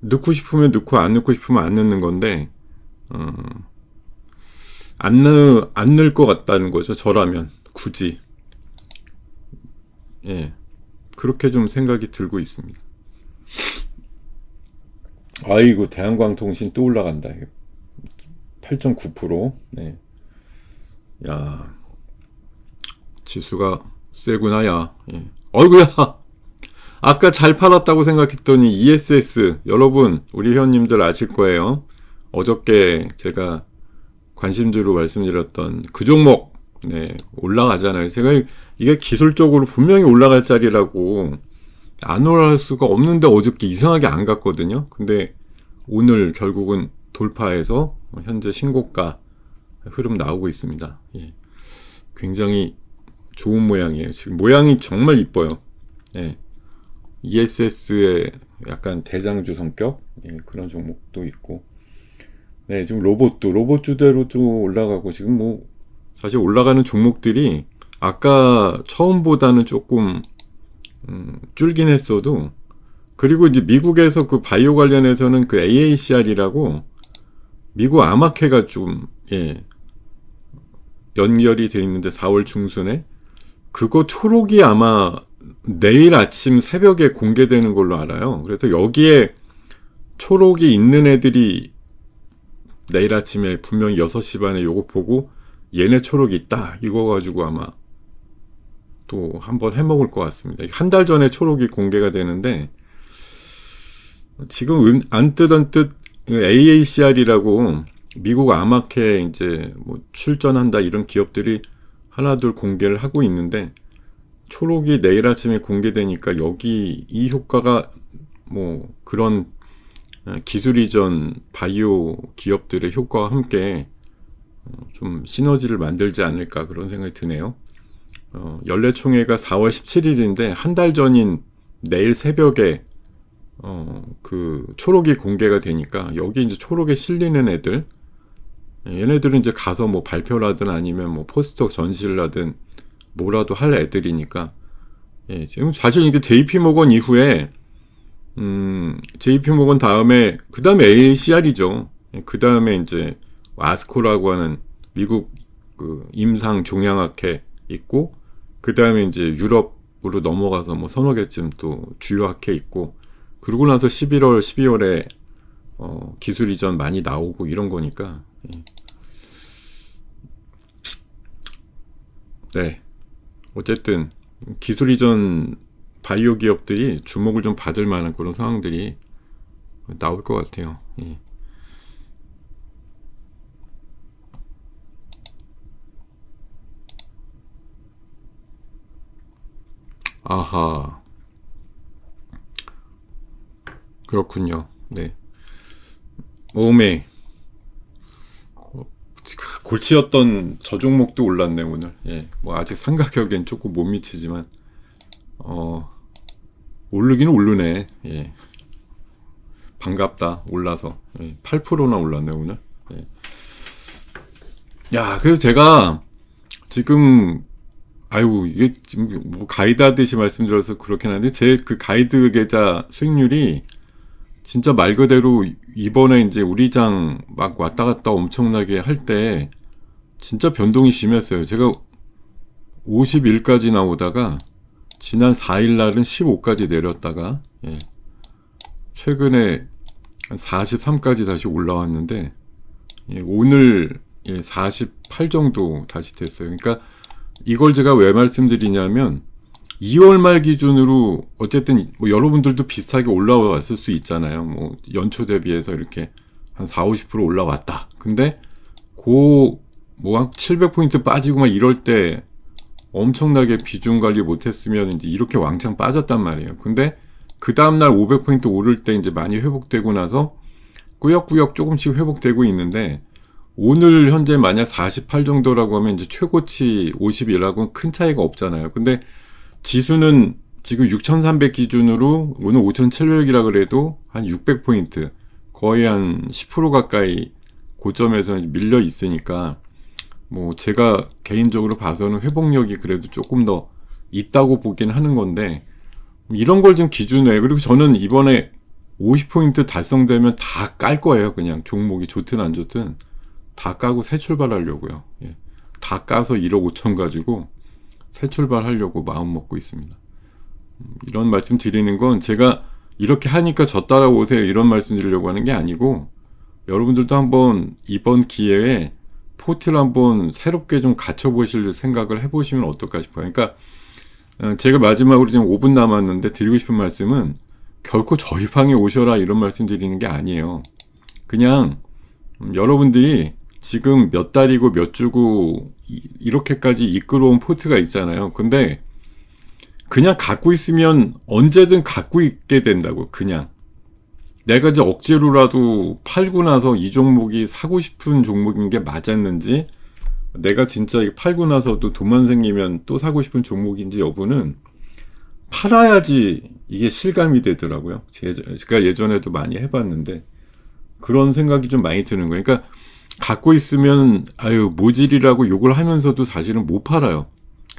넣고 싶으면 넣고 안 넣고 싶으면 안 넣는 건데 안 넣을 것 같다는 거죠. 저라면 굳이 그렇게 좀 생각이 들고 있습니다. 아이고 대한광통신 또 올라간다. 8.9%. 네. 야 지수가 세구나 야. 어이구야. 아까 잘 팔았다고 생각했더니 ESS 여러분 우리 회원님들 아실 거예요. 어저께 제가 관심주로 말씀드렸던 그 종목 올라가잖아요. 제가 이게 기술적으로 분명히 올라갈 자리라고 안 올라갈 수가 없는데 어저께 이상하게 안 갔거든요. 근데 오늘 결국은 돌파해서 현재 신고가 흐름 나오고 있습니다. 굉장히 좋은 모양이에요. 지금 모양이 정말 이뻐요. ESS의 약간 대장주 성격 그런 종목도 있고 지금 로봇주대로도 올라가고 지금 뭐 사실 올라가는 종목들이 아까 처음보다는 조금 줄긴 했어도 그리고 이제 미국에서 그 바이오 관련해서는 그 AACR이라고 미국 암학회가 좀 연결이 돼 있는데 4월 중순에 그거 초록이 아마 내일 아침 새벽에 공개되는 걸로 알아요. 그래서 여기에 초록이 있는 애들이 내일 아침에 분명히 6시 반에 요거 보고 얘네 초록이 있다 이거 가지고 아마 또 한번 해먹을 것 같습니다. 한 달 전에 초록이 공개가 되는데 지금 언뜻 AACR이라고 미국 암학회 이제 뭐 출전한다 이런 기업들이 하나둘 공개를 하고 있는데 초록이 내일 아침에 공개되니까 여기 이 효과가 뭐 그런 기술 이전 바이오 기업들의 효과와 함께 좀 시너지를 만들지 않을까 그런 생각이 드네요. 연례총회가 4월 17일인데 한 달 전인 내일 새벽에 그 초록이 공개가 되니까 여기 이제 초록에 실리는 애들 얘네들은 이제 가서 뭐 발표를 하든 아니면 뭐 포스터 전시를 하든 뭐라도 할 애들이니까 지금 사실 이게 JP모건 이후에 JP모건 다음에 그 다음에 AACR이죠. 그 다음에 이제 아스코라고 하는 미국 그 임상 종양학회 있고 그 다음에 이제 유럽 으로 넘어가서 뭐 서너 개쯤 또 주요 학회 있고, 그러고 나서 11월, 12월에 기술 이전 많이 나오고 이런 거니까. 예. 네. 어쨌든 기술 이전 바이오 기업들이 주목을 좀 받을 만한 그런 상황들이 나올 것 같아요. 예. 아하, 그렇군요. 네. 오메, 골치였던 저 종목도 올랐네, 오늘. 예. 뭐, 아직 상가격엔 조금 못 미치지만, 어, 오르기는 오르네. 예. 반갑다, 올라서. 예. 8%나 올랐네, 오늘. 예. 야, 그래서 제가 지금, 아유, 이게 지금 뭐 가이드 하듯이 말씀드려서 그렇긴 한데, 제 그 가이드 계좌 수익률이 진짜 말 그대로 이번에 이제 우리 장 막 왔다 갔다 엄청나게 할 때 진짜 변동이 심했어요. 제가 51까지 나오다가 지난 4일 날은 15까지 내렸다가, 예, 최근에 43까지 다시 올라왔는데, 예, 오늘, 예, 48 정도 다시 됐어요. 그러니까 이걸 제가 왜 말씀드리냐면 2월 말 기준으로 어쨌든 뭐 여러분들도 비슷하게 올라왔을 수 있잖아요. 뭐 연초 대비해서 이렇게 한 4, 50% 올라왔다. 근데 뭐 700포인트 빠지고 막 이럴 때 엄청나게 비중 관리 못했으면 이제 이렇게 왕창 빠졌단 말이에요. 근데 그 다음날 500포인트 오를 때 이제 많이 회복되고 나서 꾸역꾸역 조금씩 회복되고 있는데, 오늘 현재 만약 48 정도라고 하면 이제 최고치 51하고는 큰 차이가 없잖아요. 근데 지수는 지금 6300 기준으로 오늘 5700이라 그래도 한 600포인트, 거의 한 10% 가까이 고점에서 밀려 있으니까, 뭐 제가 개인적으로 봐서는 회복력이 그래도 조금 더 있다고 보긴 하는 건데, 이런 걸 좀 기준에, 그리고 저는 이번에 50포인트 달성되면 다 깔 거예요. 그냥 종목이 좋든 안 좋든 다 까고 새 출발하려고요. 예. 다 까서 1억 5천 가지고 새 출발하려고 마음 먹고 있습니다. 이런 말씀 드리는 건 제가 이렇게 하니까 저 따라오세요 이런 말씀 드리려고 하는 게 아니고, 여러분들도 한번 이번 기회에 포트를 한번 새롭게 좀 갖춰보실 생각을 해보시면 어떨까 싶어요. 그러니까 제가 마지막으로 지금 5분 남았는데 드리고 싶은 말씀은 결코 저희 방에 오셔라 이런 말씀 드리는 게 아니에요. 그냥 여러분들이 지금 몇 달이고 몇 주고 이렇게까지 이끌어온 포트가 있잖아요. 근데 그냥 갖고 있으면 언제든 갖고 있게 된다고. 그냥 내가 이제 억지로라도 팔고 나서 이 종목이 사고 싶은 종목인 게 맞았는지, 내가 진짜 팔고 나서도 돈만 생기면 또 사고 싶은 종목인지 여부는 팔아야지 이게 실감이 되더라고요. 제가 예전에도 많이 해봤는데 그런 생각이 좀 많이 드는 거예요. 그러니까 갖고 있으면 아유 모질이라고 욕을 하면서도 사실은 못 팔아요.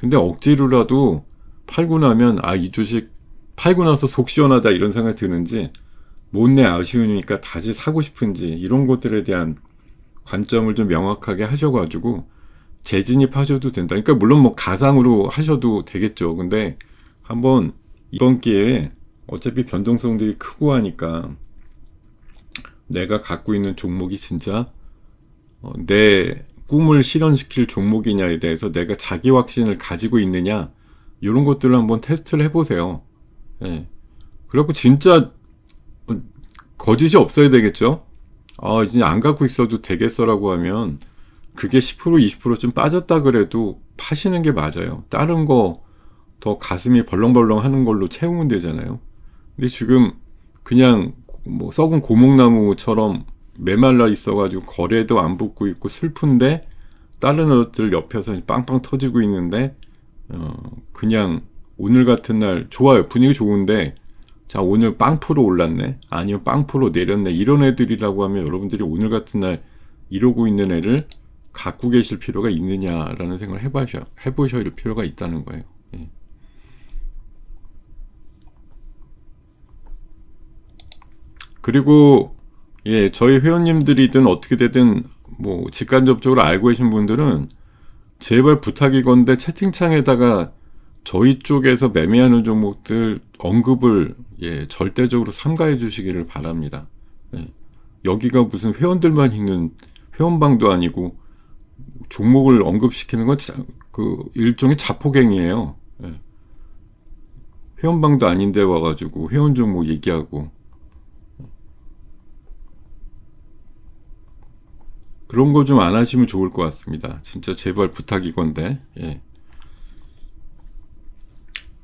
근데 억지로라도 팔고 나면 아, 이 주식 팔고 나서 속 시원하다 이런 생각이 드는지, 못내 아쉬우니까 다시 사고 싶은지, 이런 것들에 대한 관점을 좀 명확하게 하셔가지고 재진입하셔도 된다. 그러니까 물론 뭐 가상으로 하셔도 되겠죠. 근데 한번 이번 기회에 어차피 변동성들이 크고 하니까 내가 갖고 있는 종목이 진짜 내 꿈을 실현시킬 종목이냐에 대해서 내가 자기 확신을 가지고 있느냐, 이런 것들을 한번 테스트를 해보세요. 예. 그래갖고 진짜 거짓이 없어야 되겠죠. 아, 이제 안 갖고 있어도 되겠어라고 하면 그게 10% 20%좀 빠졌다 그래도 파시는 게 맞아요. 다른 거 더 가슴이 벌렁벌렁 하는 걸로 채우면 되잖아요. 근데 지금 그냥 뭐 썩은 고목나무처럼 메말라 있어가지고 거래도 안 붙고 있고 슬픈데, 다른 것들 옆에서 빵빵 터지고 있는데 그냥 오늘 같은 날 좋아요. 분위기 좋은데 자 오늘 빵프로 올랐네, 아니요 빵프로 내렸네, 이런 애들이라고 하면 여러분들이 오늘 같은 날 이러고 있는 애를 갖고 계실 필요가 있느냐라는 생각을 해보셔야 할 필요가 있다는 거예요. 예. 그리고 예, 저희 회원님들이든 어떻게 되든 뭐 직간접적으로 알고 계신 분들은 제발 부탁이건데 채팅창에다가 저희 쪽에서 매매하는 종목들 언급을 절대적으로 삼가해 주시기를 바랍니다. 예. 여기가 무슨 회원들만 있는 회원방도 아니고 종목을 언급시키는 건 그 일종의 자폭행위예요. 예. 회원방도 아닌데 와가지고 회원 종목 얘기하고 그런 거 좀 안 하시면 좋을 것 같습니다. 진짜 제발 부탁이건데. 예.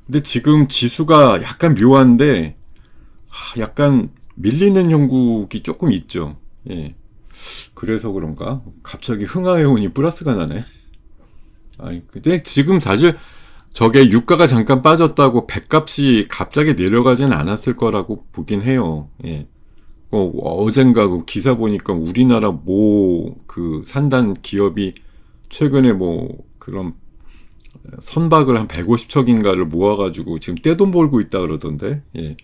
근데 지금 지수가 약간 묘한데 약간 밀리는 형국이 조금 있죠. 예. 그래서 그런가? 갑자기 흥하해온이 플러스가 나네. 아니, 근데 지금 사실 저게 유가가 잠깐 빠졌다고 백값이 갑자기 내려가진 않았을 거라고 보긴 해요. 예. 어젠가 그 기사 보니까 우리나라 그 산단 기업이 최근에 그런 선박을 한 150척인가를 모아가지고 지금 떼돈 벌고 있다 그러던데. 예.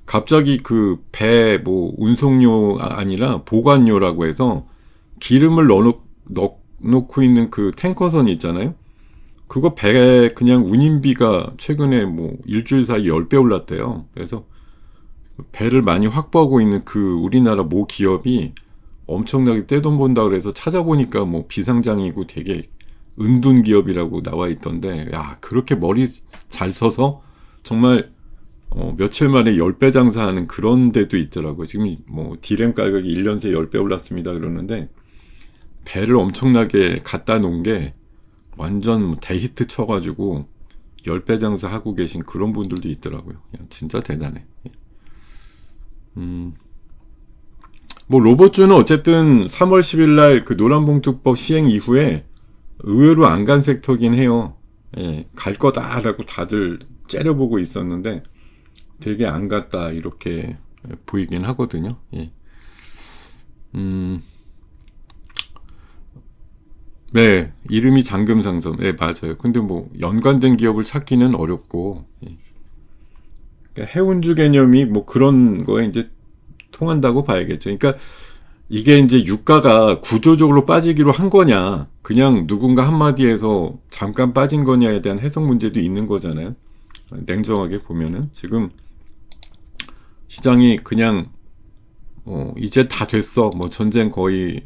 갑자기 그 배 운송료 아니라 보관료라고 해서 기름을 넣고 있는 그 탱커선이 있잖아요. 그거 배 그냥 운임비가 최근에 일주일 사이 10배 올랐대요. 그래서 배를 많이 확보하고 있는 그 우리나라 모 기업이 엄청나게 떼돈 번다 그래서 찾아보니까 비상장이고 되게 은둔 기업이라고 나와 있던데, 야, 그렇게 머리 잘 써서 정말 며칠 만에 10배 장사하는 그런 데도 있더라고요. 지금 디램 가격이 1년 새 10배 올랐습니다 그러는데, 배를 엄청나게 갖다 놓은 게 완전 대히트 쳐가지고 10배 장사하고 계신 그런 분들도 있더라고요. 야, 진짜 대단해. 로봇주는 어쨌든 3월 10일 날 그 노란봉투법 시행 이후에 의외로 안 간 섹터긴 해요. 예, 갈 거다라고 다들 째려보고 있었는데 되게 안 갔다 이렇게 보이긴 하거든요. 예. 네, 이름이 잠금상점. 네, 맞아요. 근데 연관된 기업을 찾기는 어렵고, 예. 그러니까 해운주 개념이 그런 거에 이제 통한다고 봐야겠죠. 그러니까 이게 이제 유가가 구조적으로 빠지기로 한 거냐, 그냥 누군가 한마디에서 잠깐 빠진 거냐에 대한 해석 문제도 있는 거잖아요. 냉정하게 보면은 지금 시장이 그냥 이제 다 됐어. 전쟁 거의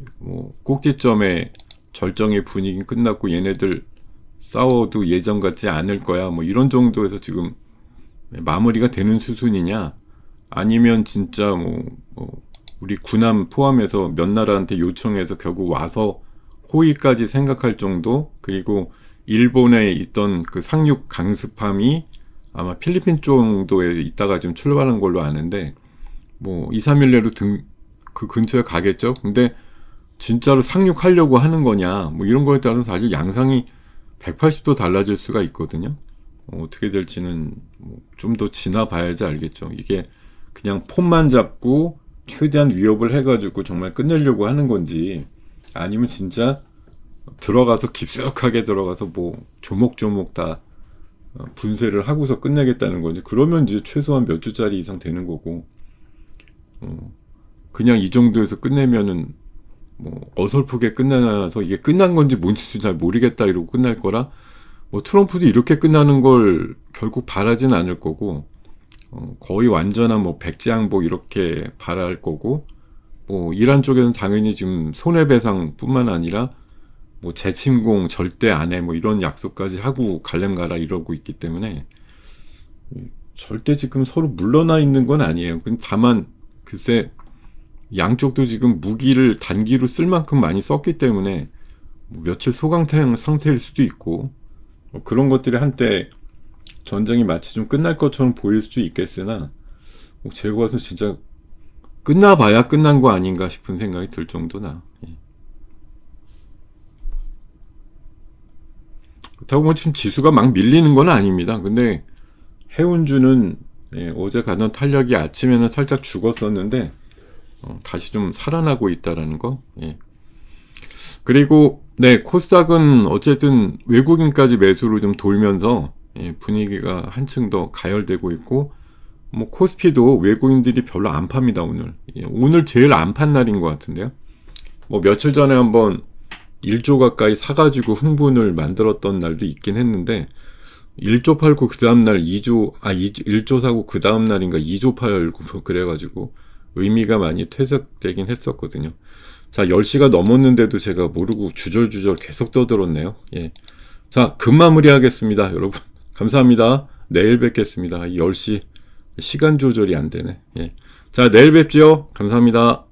꼭지점에 절정의 분위기 끝났고 얘네들 싸워도 예전 같지 않을 거야. 이런 정도에서 지금 마무리가 되는 수준이냐, 아니면 진짜 우리 군함 포함해서 몇 나라한테 요청해서 결국 와서 호위까지 생각할 정도, 그리고 일본에 있던 그 상륙 강습함이 아마 필리핀 정도에 있다가 좀 출발한 걸로 아는데 2, 3일 내로 그 근처에 가겠죠. 근데 진짜로 상륙하려고 하는 거냐, 이런 거에 따라서 사실 양상이 180도 달라질 수가 있거든요. 어떻게 될지는 좀 더 지나봐야지 알겠죠. 이게 그냥 폰만 잡고 최대한 위협을 해가지고 정말 끝내려고 하는 건지, 아니면 진짜 들어가서 깊숙하게 들어가서 조목조목 다 분쇄를 하고서 끝내겠다는 건지. 그러면 이제 최소한 몇 주짜리 이상 되는 거고, 그냥 이 정도에서 끝내면은 어설프게 끝나서 이게 끝난 건지 뭔지도 잘 모르겠다 이러고 끝날 거라, 트럼프도 이렇게 끝나는 걸 결국 바라진 않을 거고, 거의 완전한 백지항복 이렇게 바랄 거고, 이란 쪽에서는 당연히 지금 손해배상 뿐만 아니라 재침공 절대 안 해 이런 약속까지 하고 갈렘가라 이러고 있기 때문에 절대 지금 서로 물러나 있는 건 아니에요. 다만 글쎄 양쪽도 지금 무기를 단기로 쓸 만큼 많이 썼기 때문에 며칠 소강탄 상태일 수도 있고, 그런 것들이 한때 전쟁이 마치 좀 끝날 것처럼 보일 수도 있겠으나 제가 봐서 진짜 끝나봐야 끝난 거 아닌가 싶은 생각이 들 정도나. 예. 그렇다고 지금 지수가 막 밀리는 건 아닙니다. 근데 해운주는 어제 가던 탄력이 아침에는 살짝 죽었었는데 다시 좀 살아나고 있다라는 거. 예. 그리고 코스닥은 어쨌든 외국인까지 매수로 좀 돌면서 분위기가 한층 더 가열되고 있고, 코스피도 외국인들이 별로 안 팝니다. 오늘 제일 안 판 날인 것 같은데요. 며칠 전에 한번 1조 가까이 사가지고 흥분을 만들었던 날도 있긴 했는데, 1조 팔고 그 다음날 1조 사고 그 다음날인가 2조 팔고 뭐 그래가지고 의미가 많이 퇴색되긴 했었거든요. 자, 10시가 넘었는데도 제가 모르고 주절주절 계속 떠들었네요. 예. 자, 금마무리 하겠습니다. 여러분. 감사합니다. 내일 뵙겠습니다. 10시 시간 조절이 안 되네. 예. 자, 내일 뵙죠. 감사합니다.